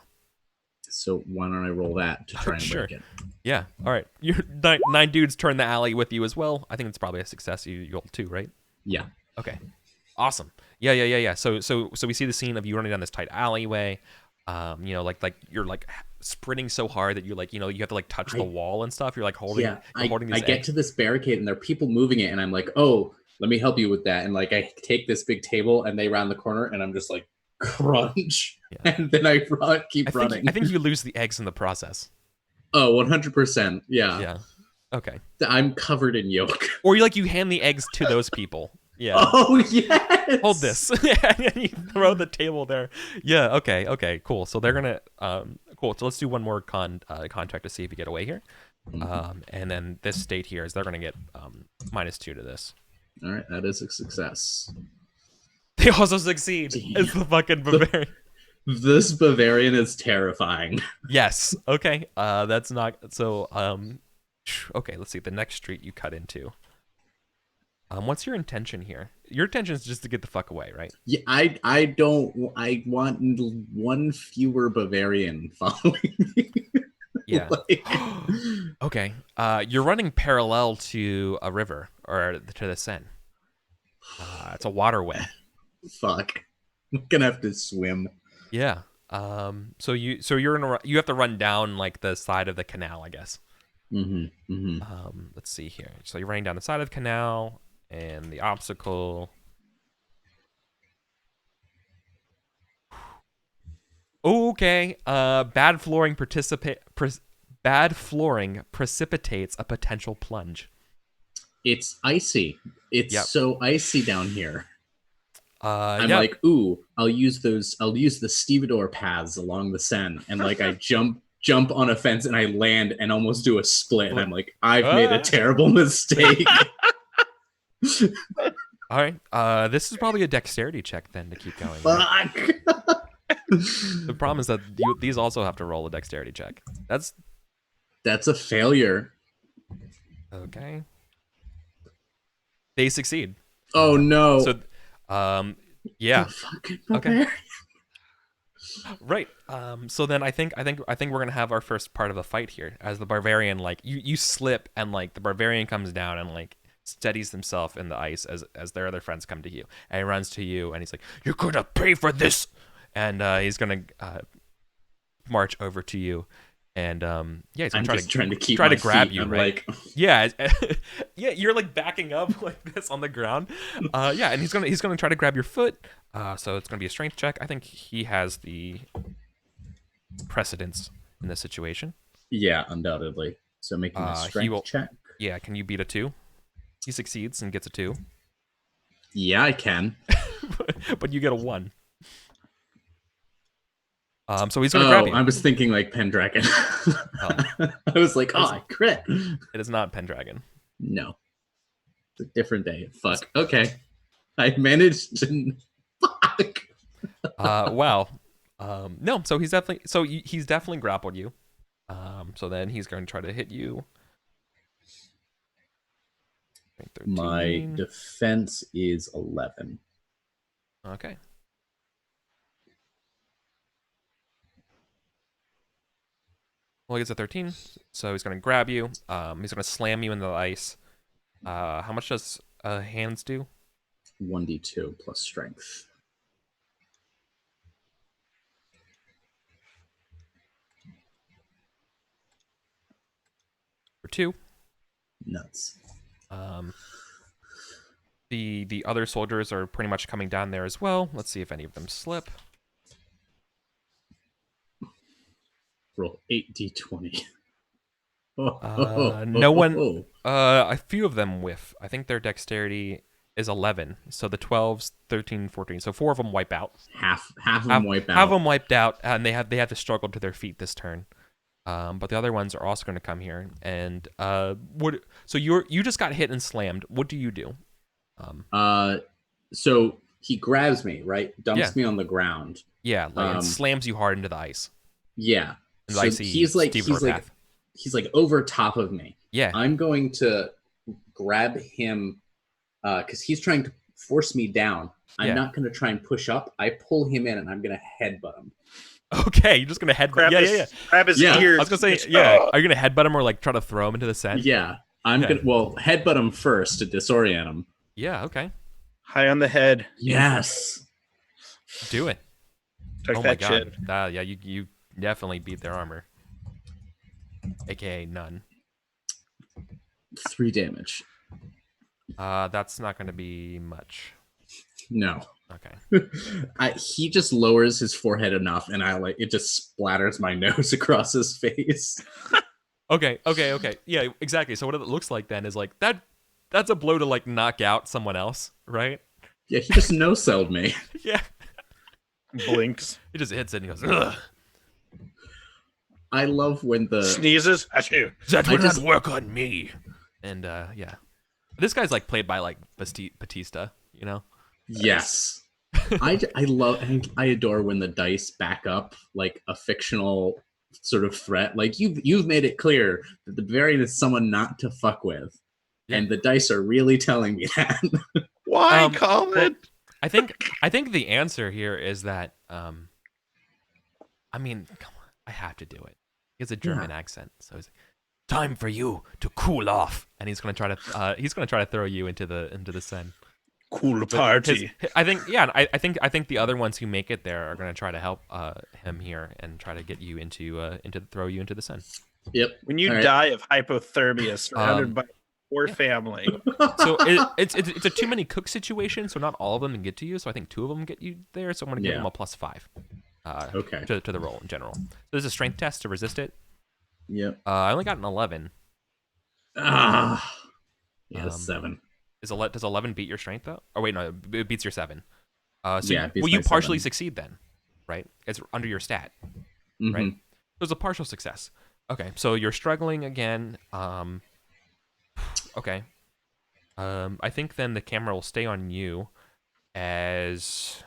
Speaker 1: So why don't I roll that to try and
Speaker 3: Sure.
Speaker 1: break it?
Speaker 3: Yeah. All right. You nine dudes turn the alley with you as well. I think it's probably a success. You roll 2, right?
Speaker 1: Yeah.
Speaker 3: Okay. Awesome. Yeah. So we see the scene of you running down this tight alleyway. Like you're like sprinting so hard that you like, you have to like touch the
Speaker 1: I
Speaker 3: wall and stuff. You're like
Speaker 1: Yeah,
Speaker 3: holding
Speaker 1: I
Speaker 3: these
Speaker 1: get
Speaker 3: eggs.
Speaker 1: to this barricade and there are people moving it, and I'm like, oh, let me help you with that. And like, I take this big table, and they round the corner, and I'm just like, crunch,
Speaker 3: Yeah.
Speaker 1: and then I keep
Speaker 3: I
Speaker 1: running.
Speaker 3: think you lose the eggs in the process.
Speaker 1: Oh, 100%. Yeah,
Speaker 3: Yeah. Okay.
Speaker 1: I'm covered in yolk.
Speaker 3: Or you hand the eggs to those people. Yeah.
Speaker 1: Oh yes.
Speaker 3: Hold this. And you throw the table there. Yeah. Okay. Cool. So they're gonna. Cool. So let's do one more contract to see if you get away here. And then this state here is they're gonna get -2 to this.
Speaker 1: All right, that is a success.
Speaker 3: They also succeed.
Speaker 1: Damn.
Speaker 3: It's the fucking Bavarian.
Speaker 1: This Bavarian is terrifying.
Speaker 3: Yes. Okay. That's not so. Okay. Let's see the next street you cut into. What's your intention here? Your intention is just to get the fuck away, right?
Speaker 1: Yeah, I want one fewer Bavarian following me.
Speaker 3: Yeah.
Speaker 1: Like,
Speaker 3: Okay. You're running parallel to a river or to the Seine. It's a waterway.
Speaker 1: fuck. I'm gonna have to swim.
Speaker 3: Yeah. So you have to run down like the side of the canal, I guess.
Speaker 1: Mm-hmm. Mm-hmm.
Speaker 3: Let's see here. So you're running down the side of the canal, and the obstacle. Okay. Bad flooring precipitates a potential plunge.
Speaker 1: It's icy. It's
Speaker 3: Yep.
Speaker 1: so icy down here. I'm
Speaker 3: Yep.
Speaker 1: like, ooh, I'll use the stevedore paths along the Seine, and like I jump on a fence and I land and almost do a split, and I'm like, I've made a terrible mistake.
Speaker 3: All right. This is probably a dexterity check then to keep going. Right?
Speaker 1: Fuck.
Speaker 3: The problem is that these also have to roll a dexterity check. That's
Speaker 1: a failure.
Speaker 3: okay. They succeed.
Speaker 1: Oh no.
Speaker 3: So, yeah. Okay. Right. So then I think we're gonna have our first part of the fight here, as the barbarian, like you slip, and like the barbarian comes down and like steadies himself in the ice as their other friends come to you, and he runs to you and he's like, "You're gonna pay for this," and he's gonna march over to you, and yeah, he's gonna
Speaker 1: trying to keep
Speaker 3: try to
Speaker 1: my
Speaker 3: grab
Speaker 1: feet.
Speaker 3: you,
Speaker 1: I'm
Speaker 3: right?
Speaker 1: like,
Speaker 3: Yeah, yeah, you're like backing up like this on the ground. Yeah, and he's gonna try to grab your foot. So it's gonna be a strength check. I think he has the precedence in this situation.
Speaker 1: yeah, undoubtedly. So making a strength check.
Speaker 3: Yeah, can you beat a 2? He succeeds and gets a 2.
Speaker 1: Yeah, I can.
Speaker 3: But you get a 1. So he's gonna grab you.
Speaker 1: I was thinking like Pendragon. I was like, I crit.
Speaker 3: It is not Pendragon.
Speaker 1: No, it's a different day. Fuck. Okay, I managed to. Fuck.
Speaker 3: Wow. No. So he's definitely grappled you. So then he's going to try to hit you. 13.
Speaker 1: My defense is 11.
Speaker 3: Okay. Well, he gets a 13, so he's going to grab you. He's going to slam you into the ice. How much does hands do?
Speaker 1: 1d2 plus strength.
Speaker 3: For 2.
Speaker 1: Nuts.
Speaker 3: The other soldiers are pretty much coming down there as well. Let's see if any of them slip.
Speaker 1: Roll 8d20.
Speaker 3: No one. A few of them whiff. I think their dexterity is 11. So the 12s, 13, 14. So 4 of them wipe out.
Speaker 1: Half of them wipe out.
Speaker 3: Half of them wiped out, and they have to struggle to their feet this turn. But the other ones are also going to come here. And so you just got hit and slammed. What do you do?
Speaker 1: So he grabs me, right? Dumps me on the ground.
Speaker 3: Yeah, and slams you hard into the ice.
Speaker 1: Yeah.
Speaker 3: And
Speaker 1: so he's like over top of me.
Speaker 3: Yeah.
Speaker 1: I'm going to grab him because he's trying to force me down. I'm not going to try and push up. I pull him in and I'm going to headbutt him.
Speaker 3: Okay, you're just going to headbutt.
Speaker 2: Grab his ears.
Speaker 3: I was going to say, yeah. Are you going to headbutt him or like try to throw him into the Seine?
Speaker 1: Yeah. Going to headbutt him first to disorient him.
Speaker 3: Yeah, okay.
Speaker 2: High on the head.
Speaker 1: Yes.
Speaker 3: Do it.
Speaker 2: Took
Speaker 3: Oh my
Speaker 2: that
Speaker 3: god.
Speaker 2: shit.
Speaker 3: Yeah, you definitely beat their armor. AKA none.
Speaker 1: 3 damage.
Speaker 3: That's not going to be much.
Speaker 1: No.
Speaker 3: Okay.
Speaker 1: He just lowers his forehead enough, and it just splatters my nose across his face.
Speaker 3: Okay. Yeah, exactly. So what it looks like then is like that's a blow to like knock out someone else, right?
Speaker 1: Yeah, he just no-selled me.
Speaker 3: Yeah.
Speaker 2: Blinks.
Speaker 3: He just hits it and he goes, ugh.
Speaker 1: I love when the
Speaker 2: Sneezes at you.
Speaker 3: That
Speaker 1: I
Speaker 3: will
Speaker 1: just-
Speaker 3: not work on me. And yeah. This guy's like played by like Batista, you know?
Speaker 1: yes. I adore when the dice back up like a fictional sort of threat. Like you've made it clear that the Bavarian is someone not to fuck with,
Speaker 3: Yeah.
Speaker 1: and the dice are really telling me that.
Speaker 2: Why,
Speaker 3: Well,
Speaker 2: Colin?
Speaker 3: I think the answer here is that I mean, come on, I have to do it. He has a German accent, so he's like, time for you to cool off, and he's gonna try to throw you into the Seine.
Speaker 2: Cool
Speaker 3: But
Speaker 2: party.
Speaker 3: I think yeah, I think the other ones who make it there are gonna try to help him here and try to get you into throw you into the Seine.
Speaker 1: Yep.
Speaker 2: When you
Speaker 1: All right.
Speaker 2: die of hypothermia surrounded by poor
Speaker 3: yeah.
Speaker 2: family.
Speaker 3: So it's a too many cook situation, so not all of them can get to you. So I think 2 of them get you there. So I'm gonna give them a +5.
Speaker 1: Okay.
Speaker 3: To the roll in general. So there's a strength test to resist it.
Speaker 1: Yep.
Speaker 3: I only got an 11.
Speaker 1: Yeah, 7.
Speaker 3: Does 11 beat your strength though? Oh wait, no, it beats your 7. So
Speaker 1: Yeah, it beats
Speaker 3: will you
Speaker 1: my
Speaker 3: partially
Speaker 1: 7.
Speaker 3: succeed then? Right? It's under your stat,
Speaker 1: Mhm.
Speaker 3: right? So it's a partial success. Okay, so you're struggling again. Okay. I think then the camera will stay on you as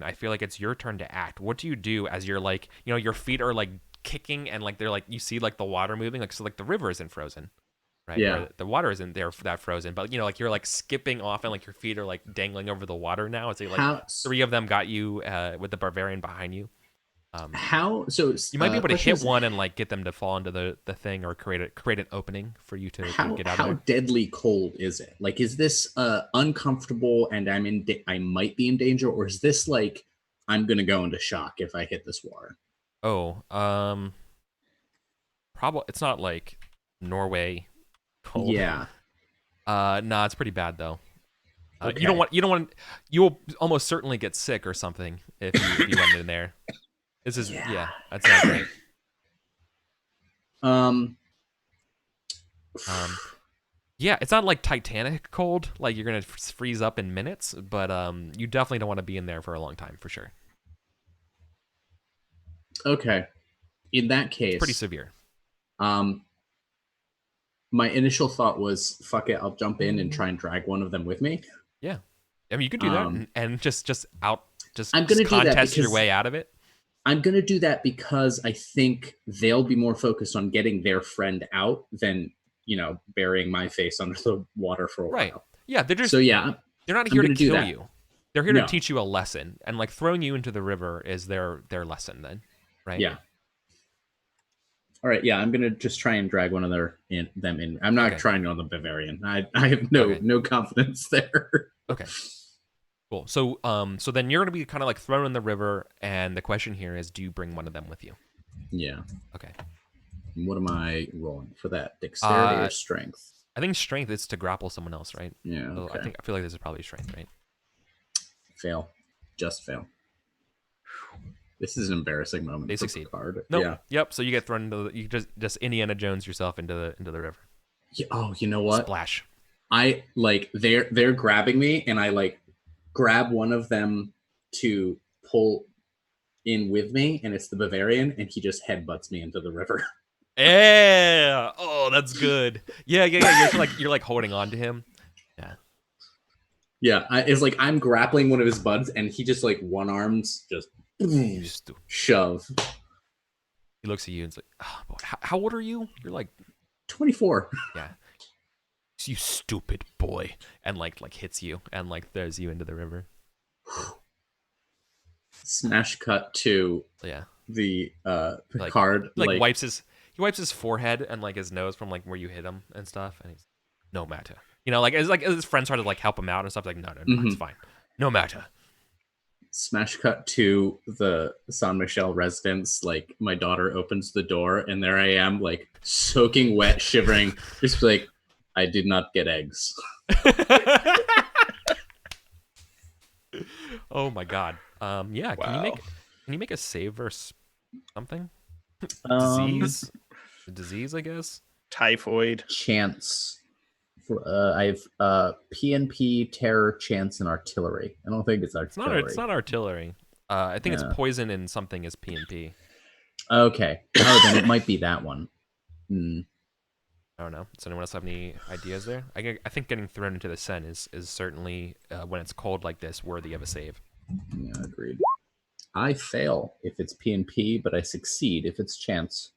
Speaker 3: I feel like it's your turn to act. What do you do as you're like, your feet are like kicking and like they're like you see like the water moving, like so like the river isn't frozen. Right?
Speaker 1: Yeah.
Speaker 3: Or the water isn't there that frozen, but like you're like skipping off and like your feet are like dangling over the water now. It's like 3 of them got you with the barbarian behind you.
Speaker 1: How so?
Speaker 3: You might be able to hit
Speaker 1: questions-
Speaker 3: one and like get them to fall into the thing or create an opening for you to get out of
Speaker 1: How
Speaker 3: there.
Speaker 1: deadly cold is it? Like, is this uncomfortable and I might be in danger, or is this like I'm gonna go into shock if I hit this water?
Speaker 3: Oh, probably it's not like Norway cold.
Speaker 1: Yeah.
Speaker 3: Nah, it's pretty bad though.
Speaker 1: Okay.
Speaker 3: You'll almost certainly get sick or something if you went in there. This is that's not great. Yeah, it's not like Titanic cold, like you're gonna freeze up in minutes, but you definitely don't want to be in there for a long time for sure.
Speaker 1: Okay. In that case,
Speaker 3: It's pretty severe.
Speaker 1: My initial thought was, fuck it, I'll jump in and try and drag one of them with me.
Speaker 3: Yeah, I mean you could do that and just
Speaker 1: I'm gonna do that
Speaker 3: contest your
Speaker 1: because-
Speaker 3: way out of it.
Speaker 1: I'm going to do that because I think they'll be more focused on getting their friend out than, burying my face under the water for a
Speaker 3: Right.
Speaker 1: while.
Speaker 3: Yeah, they're just
Speaker 1: So yeah,
Speaker 3: they're not here to
Speaker 1: gonna do
Speaker 3: kill
Speaker 1: that.
Speaker 3: you. They're here
Speaker 1: No.
Speaker 3: to teach you a lesson, and like throwing you into the river is their lesson then, right?
Speaker 1: yeah. All right, yeah, I'm gonna just try and drag one of them in. I'm not
Speaker 3: Okay.
Speaker 1: trying on the Bavarian. I have no confidence there.
Speaker 3: Okay. Cool. So so then you're gonna be kind of like thrown in the river, and the question here is, do you bring one of them with you?
Speaker 1: Yeah.
Speaker 3: Okay.
Speaker 1: And what am I rolling for that? Dexterity or strength?
Speaker 3: I think strength is to grapple someone else, right?
Speaker 1: Yeah.
Speaker 3: So
Speaker 1: Okay.
Speaker 3: I feel like this is probably strength, right?
Speaker 1: Fail. Just fail. This is an embarrassing moment.
Speaker 3: They
Speaker 1: for
Speaker 3: succeed.
Speaker 1: Picard.
Speaker 3: Nope.
Speaker 1: Yeah.
Speaker 3: Yep. So you get thrown into you just Indiana Jones yourself into the river.
Speaker 1: Yeah. Oh, you know what?
Speaker 3: Splash.
Speaker 1: I like they're grabbing me, and I like grab one of them to pull in with me, and it's the Bavarian, and he just headbutts me into the river.
Speaker 3: Yeah. Oh, that's good. Yeah. You're like holding on to him. Yeah.
Speaker 1: Yeah, it's like I'm grappling one of his buds, and he just like one arms just
Speaker 3: You stu-
Speaker 1: shove.
Speaker 3: He looks at you and is like, oh, boy, how old are you? You're like,
Speaker 1: 24.
Speaker 3: yeah. You stupid boy, and like hits you and like throws you into the river.
Speaker 1: Smash cut to
Speaker 3: Yeah.
Speaker 1: the
Speaker 3: Like-
Speaker 1: Picard.
Speaker 3: Like wipes his forehead and like his nose from like where you hit him and stuff, and he's no matter. Like his friends try to like help him out and stuff. Like no, it's fine. No matter.
Speaker 1: Smash cut to the San Michel residence. Like, my daughter opens the door, and there I am, like, soaking wet, shivering, just like, I did not get eggs.
Speaker 3: Oh my god. Yeah.
Speaker 2: Wow.
Speaker 3: Can you make a save or something?
Speaker 1: Um,
Speaker 3: Disease, I guess.
Speaker 2: Typhoid.
Speaker 1: Chance. I have PNP, terror, chance, and artillery. I don't think it's artillery.
Speaker 3: It's not artillery. I think it's
Speaker 1: Yeah.
Speaker 3: poison and something is PNP.
Speaker 1: Okay. Oh, then it might be that one.
Speaker 3: I don't know. Does anyone else have any ideas there? I think getting thrown into the Seine is certainly, when it's cold like this, worthy of a save.
Speaker 1: Yeah, agreed. I fail if it's PNP, but I succeed if it's chance.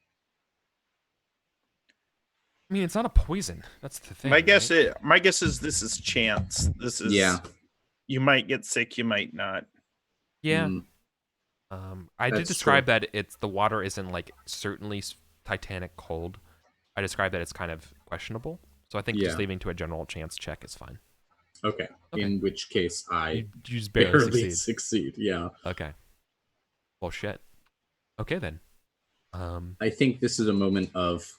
Speaker 3: I mean, it's not a poison. That's the thing.
Speaker 2: My guess
Speaker 3: right?
Speaker 2: is this is chance. This is
Speaker 1: Yeah.
Speaker 2: You might get sick, you might not.
Speaker 3: Yeah. I did
Speaker 1: That's
Speaker 3: describe
Speaker 1: true.
Speaker 3: that the water isn't like certainly Titanic cold. I described that it's kind of questionable. So I think just
Speaker 1: Yeah.
Speaker 3: leaving to a general chance check is fine.
Speaker 1: Okay.
Speaker 3: Okay.
Speaker 1: In which case I
Speaker 3: You just barely
Speaker 1: succeed. Yeah.
Speaker 3: Okay. Well, shit. Okay then.
Speaker 1: I think this is a moment of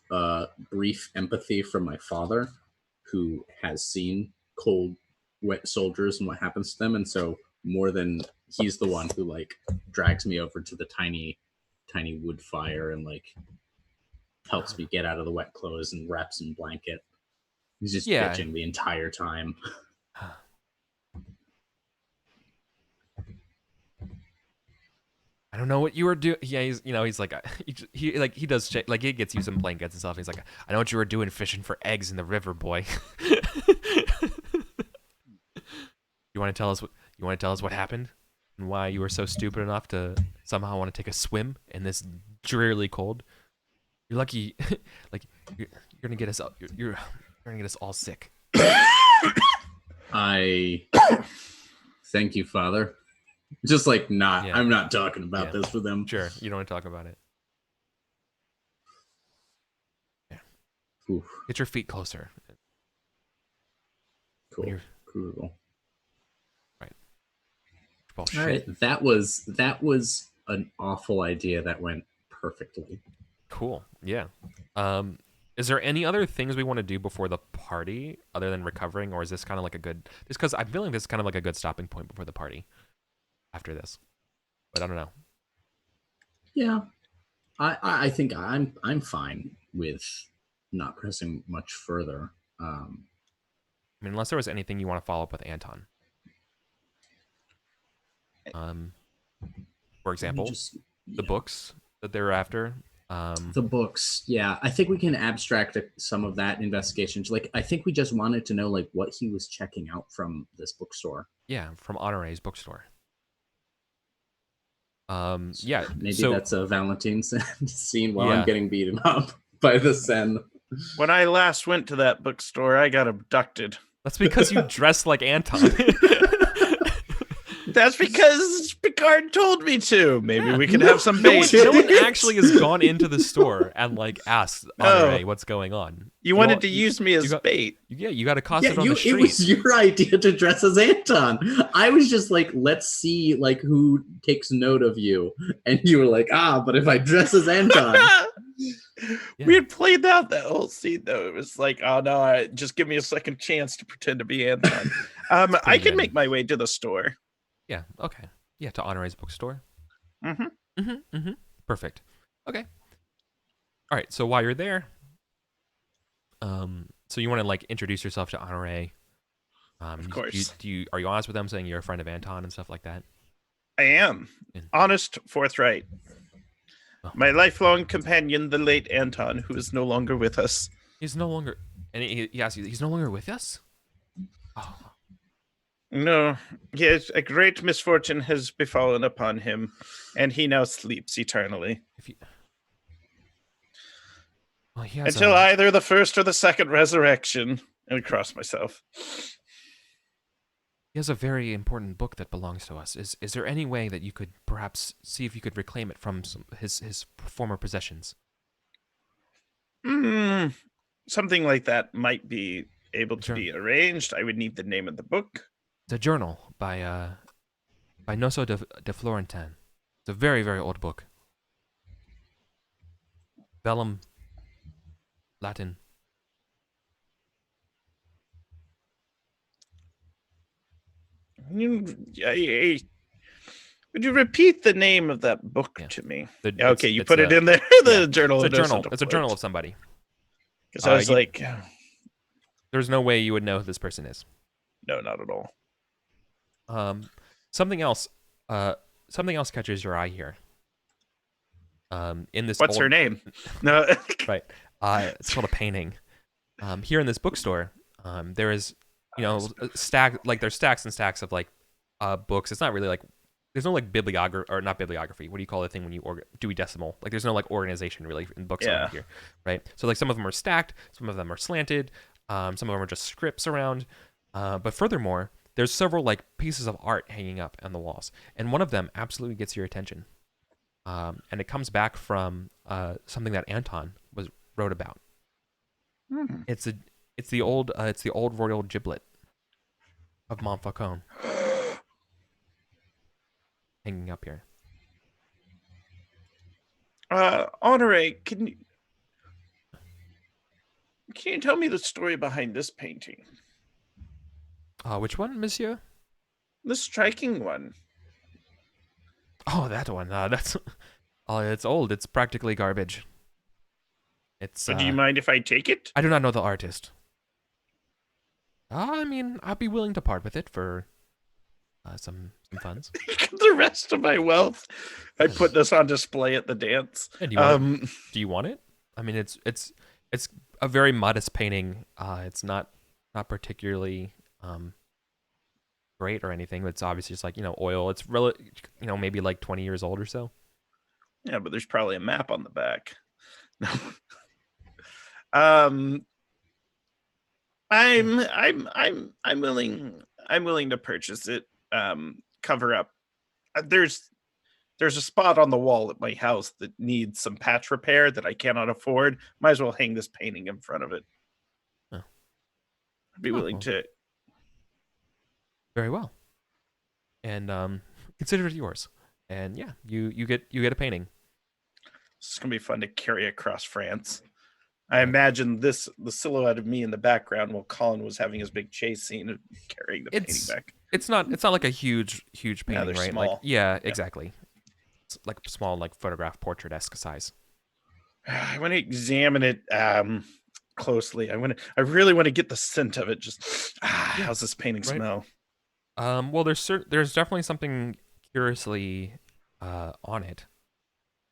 Speaker 1: brief empathy from my father, who has seen cold, wet soldiers and what happens to them, and so more than he's the one who like drags me over to the tiny wood fire and like helps me get out of the wet clothes and wraps in blanket. He's just
Speaker 3: Yeah.
Speaker 1: bitching the entire time.
Speaker 3: I don't know what you were doing. Yeah, he's like, he does shit, like he gets you some blankets and stuff. He's like, I know what you were doing, fishing for eggs in the river, boy. You want to tell us what happened and why you were so stupid enough to somehow want to take a swim in this drearily cold? You're lucky, like you're gonna get us you're gonna get us all sick.
Speaker 1: I thank you, Father. Just like not,
Speaker 3: Yeah.
Speaker 1: I'm not talking about this with him.
Speaker 3: Sure, you don't want to talk about it. Yeah.
Speaker 1: Oof.
Speaker 3: Get your feet closer.
Speaker 1: Cool. Cool.
Speaker 3: Right. Well,
Speaker 1: all right. That was an awful idea that went perfectly.
Speaker 3: Cool. Yeah. Is there any other things we want to do before the party other than recovering, or is this kind of like a good? Just because I'm feeling this is kind of like a good stopping point before the party. After this, but I don't know.
Speaker 1: Yeah, I think I'm fine with not pressing much further.
Speaker 3: I mean, unless there was anything you want to follow up with Anton. For example, the books that they're after.
Speaker 1: The books, yeah. I think we can abstract some of that investigation. Like, I think we just wanted to know like what he was checking out from this bookstore.
Speaker 3: Yeah, from Honore's bookstore. Yeah.
Speaker 1: Maybe that's a Valentine's scene while I'm getting beaten up by the Seine.
Speaker 2: When I last went to that bookstore, I got abducted.
Speaker 3: That's because you dress like Anton.
Speaker 2: That's because Picard told me to. Maybe we can have some bait.
Speaker 3: No one actually has gone into the store and like asked Honore what's going on.
Speaker 2: You wanted to use me as bait.
Speaker 3: Yeah, you got accosted on the street.
Speaker 1: It was your idea to dress as Anton. I was just like, let's see like who takes note of you. And you were like, but if I dress as Anton.
Speaker 2: We had played out that whole scene though. It was like, oh no, just give me a second chance to pretend to be Anton. I can make my way to the store.
Speaker 3: Yeah, okay. Yeah, to Honore's bookstore. Perfect. Okay. All right, so while you're there, so you want to like introduce yourself to Honore.
Speaker 2: Of course.
Speaker 3: Are you honest with them saying you're a friend of Anton and stuff like that?
Speaker 2: I am. Honest, forthright. Oh. My lifelong companion, the late Anton, who is no longer with us.
Speaker 3: He's no longer, and he asks you, he's no longer with us? Oh.
Speaker 2: No, yes, a great misfortune has befallen upon him, and he now sleeps eternally. Until either the first or the second resurrection, and cross myself.
Speaker 3: He has a very important book that belongs to us. Is there any way that you could perhaps see if you could reclaim it from his former possessions?
Speaker 2: Something like that might be able to be arranged. I would need the name of the book.
Speaker 3: It's a journal by by Nosso de Florentin. It's a very, very old book. Vellum Latin.
Speaker 2: Would you repeat the name of that book
Speaker 3: Yeah.
Speaker 2: to me?
Speaker 3: The-
Speaker 2: Okay, you
Speaker 3: it's
Speaker 2: put it in there.
Speaker 3: yeah.
Speaker 2: The journal.
Speaker 3: It's a journal. It's a journal of somebody.
Speaker 2: Because I was like,
Speaker 3: There's no way you would know who this person is.
Speaker 2: no, not at all.
Speaker 3: Something else. Something else catches your eye here. In this.
Speaker 2: What's her name? No.
Speaker 3: Right. It's called a painting. Here in this bookstore, there is, there's stacks and stacks of like, books. It's not really like, there's no like bibliography, or not bibliography. What do you call the thing when you Dewey Decimal? Like, there's no like organization really in books around here, right? So like some of them are stacked, some of them are slanted, some of them are just scripts around. But furthermore, there's several like pieces of art hanging up on the walls, and one of them absolutely gets your attention. And it comes back from something that Anton wrote about. It's the old royal giblet of Montfaucon hanging up here.
Speaker 2: Honore, can you tell me the story behind this painting?
Speaker 3: Which one, monsieur?
Speaker 2: The striking one.
Speaker 3: Oh, that one. That's it's old. It's practically garbage. It's.
Speaker 2: So do you mind if I take it?
Speaker 3: I do not know the artist. I mean, I'd be willing to part with it for some funds.
Speaker 2: The rest of my wealth, I put this on display at the dance.
Speaker 3: Yeah, do you want it? I mean, it's a very modest painting. It's not particularly great or anything. It's obviously just like oil. It's maybe like 20 years old or so.
Speaker 2: Yeah, but there's probably a map on the back. I'm willing to purchase it. Cover up. There's a spot on the wall at my house that needs some patch repair that I cannot afford. Might as well hang this painting in front of it.
Speaker 3: Oh.
Speaker 2: I'd be willing to.
Speaker 3: Very well. And consider it yours. And yeah, you get a painting.
Speaker 2: This is gonna be fun to carry across France. I imagine the silhouette of me in the background while Colin was having his big chase scene of carrying the painting back.
Speaker 3: It's not like a huge painting, right?
Speaker 2: Small.
Speaker 3: Like, yeah, exactly. It's like a small, like photograph portrait-esque size.
Speaker 2: I want to examine it closely. I really want to get the scent of it. Just how's this painting smell?
Speaker 3: Well, there's definitely something curiously on it,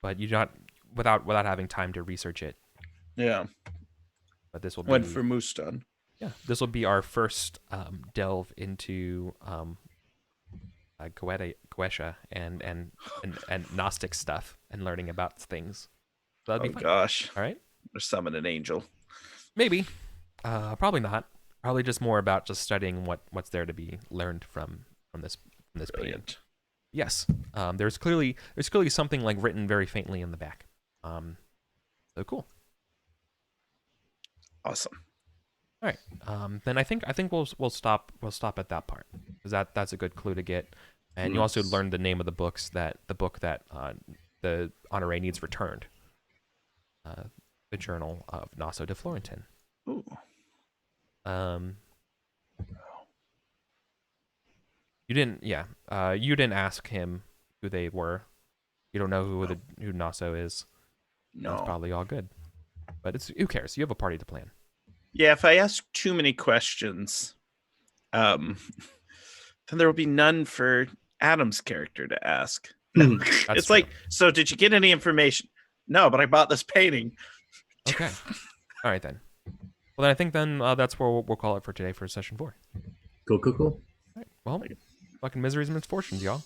Speaker 3: but you not without having time to research it.
Speaker 2: Yeah.
Speaker 3: But this will be
Speaker 2: went for Mouston.
Speaker 3: Yeah, this will be our first delve into Goetia and Gnostic stuff and learning about things. So that'd be fun.
Speaker 2: Gosh!
Speaker 3: All right,
Speaker 2: or summon an angel. Maybe.
Speaker 3: Probably not. Probably just more about just studying what's there to be learned from this painting. Yes. There's clearly something like written very faintly in the back. So cool.
Speaker 2: Awesome.
Speaker 3: All right. Then I think we'll stop at that part because that's a good clue to get, and you also learn the name of the book that the Honoré needs returned. The Journal of Naso de Florentin.
Speaker 2: Ooh.
Speaker 3: You didn't ask him who they were. You don't know who Naso is.
Speaker 2: No.
Speaker 3: That's probably all good. But who cares? You have a party to plan. Yeah,
Speaker 2: if I ask too many questions, then there will be none for Adam's character to ask. It's true. Like, so did you get any information? No, but I bought this painting.
Speaker 3: Okay. All right then. Well, then I think that's where we'll call it for today for session 4.
Speaker 1: Cool.
Speaker 3: All right. Well, fucking miseries and misfortunes, y'all.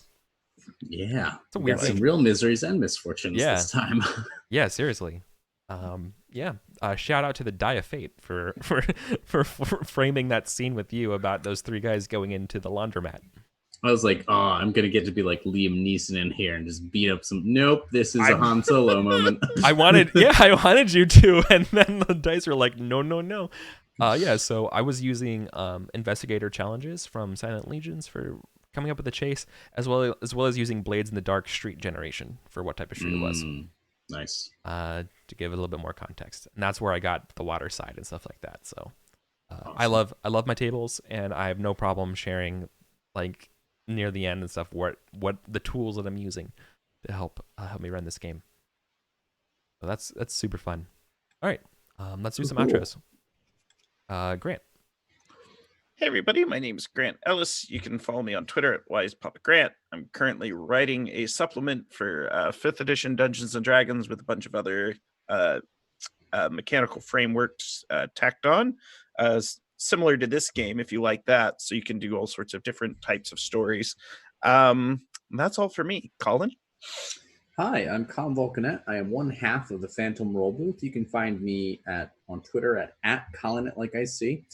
Speaker 1: Yeah.
Speaker 3: It's a weird
Speaker 1: some real miseries and misfortunes this time.
Speaker 3: Yeah, seriously. Shout out to the Die of Fate for framing that scene with you about those 3 guys going into the laundromat.
Speaker 1: I was like, I'm gonna get to be like Liam Neeson in here and just beat up some. Nope, this is a Han Solo moment.
Speaker 3: I wanted you to, and then the dice were like, no. So I was using investigator challenges from Silent Legions for coming up with the chase, as well as using blades in the dark street generation for what type of street it was.
Speaker 1: Nice.
Speaker 3: To give it a little bit more context, and that's where I got the water side and stuff like that. So
Speaker 1: Awesome.
Speaker 3: I love my tables, and I have no problem sharing, like near the end and stuff, what the tools that I'm using to help me run this game. So that's super fun. All right, let's do some outros. Grant.
Speaker 2: Hey everybody, my name is Grant Ellis. You can follow me on Twitter at WisePapaGrant. I'm currently writing a supplement for 5th edition Dungeons and Dragons with a bunch of other mechanical frameworks tacked on, similar to this game if you like that. So you can do all sorts of different types of stories. That's all for me. Colin?
Speaker 1: Hi, I'm Colin Volcanet. I am one half of the Phantom Roll Booth. You can find me on Twitter at Colin Like I See.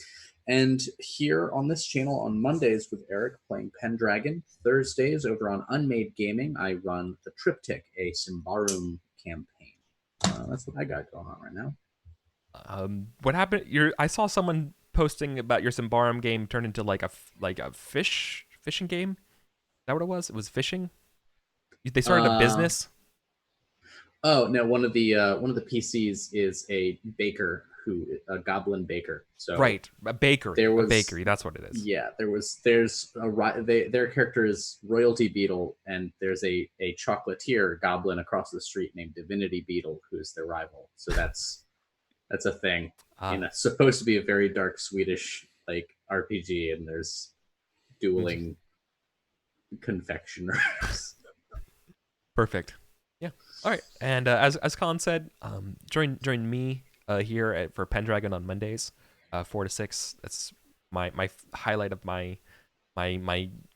Speaker 1: And here on this channel on Mondays with Eric playing Pendragon. Thursdays over on Unmade Gaming, I run The Triptych, a Symbaroum campaign. That's what I got going on right now.
Speaker 3: What happened? I saw someone posting about your Symbaroum game turned into like a fishing game. Is that what it was? It was fishing. They started a business.
Speaker 1: Oh no! One of the PCs is a baker a goblin baker. So
Speaker 3: right, a bakery. A bakery. That's what it is.
Speaker 1: Yeah, there's their character is Royalty Beetle, and there's a chocolatier goblin across the street named Divinity Beetle, who's their rival. So that's a thing. It's supposed to be a very dark Swedish like RPG, and there's dueling confectioners.
Speaker 3: Perfect. Yeah. All right. And as Colin said, join me here for Pendragon on Mondays, 4 to 6. That's my highlight of my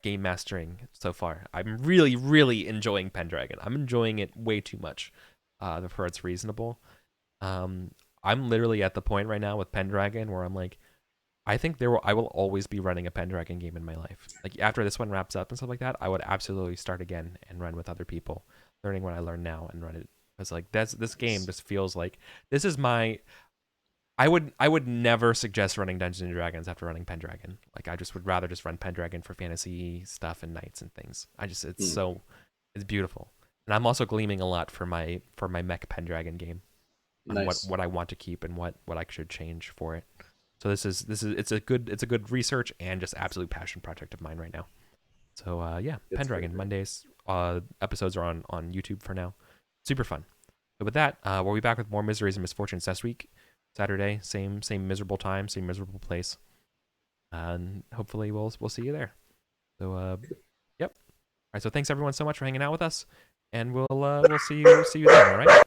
Speaker 3: game mastering so far. I'm really enjoying Pendragon. I'm enjoying it way too much before it's reasonable. I'm literally at the point right now with Pendragon where I'm like, I think I will always be running a Pendragon game in my life. Like after this one wraps up and stuff like that, I would absolutely start again and run with other people, learning what I learn now and run it. Because like this game just feels like this is my. I would never suggest running Dungeons and Dragons after running Pendragon. Like I just would rather just run Pendragon for fantasy stuff and knights and things. It's beautiful, and I'm also gleaming a lot for my mech Pendragon game.
Speaker 1: Nice.
Speaker 3: What I want to keep and what I should change for it. So it's a good research and just absolute passion project of mine right now. So yeah, Pendragon Mondays episodes are on YouTube for now. Super fun. So with that, we'll be back with more Miseries and Misfortunes next week. Saturday, same miserable time, same miserable place, and hopefully we'll see you there. So yep. All right. So thanks everyone so much for hanging out with us, and we'll see you then. All right.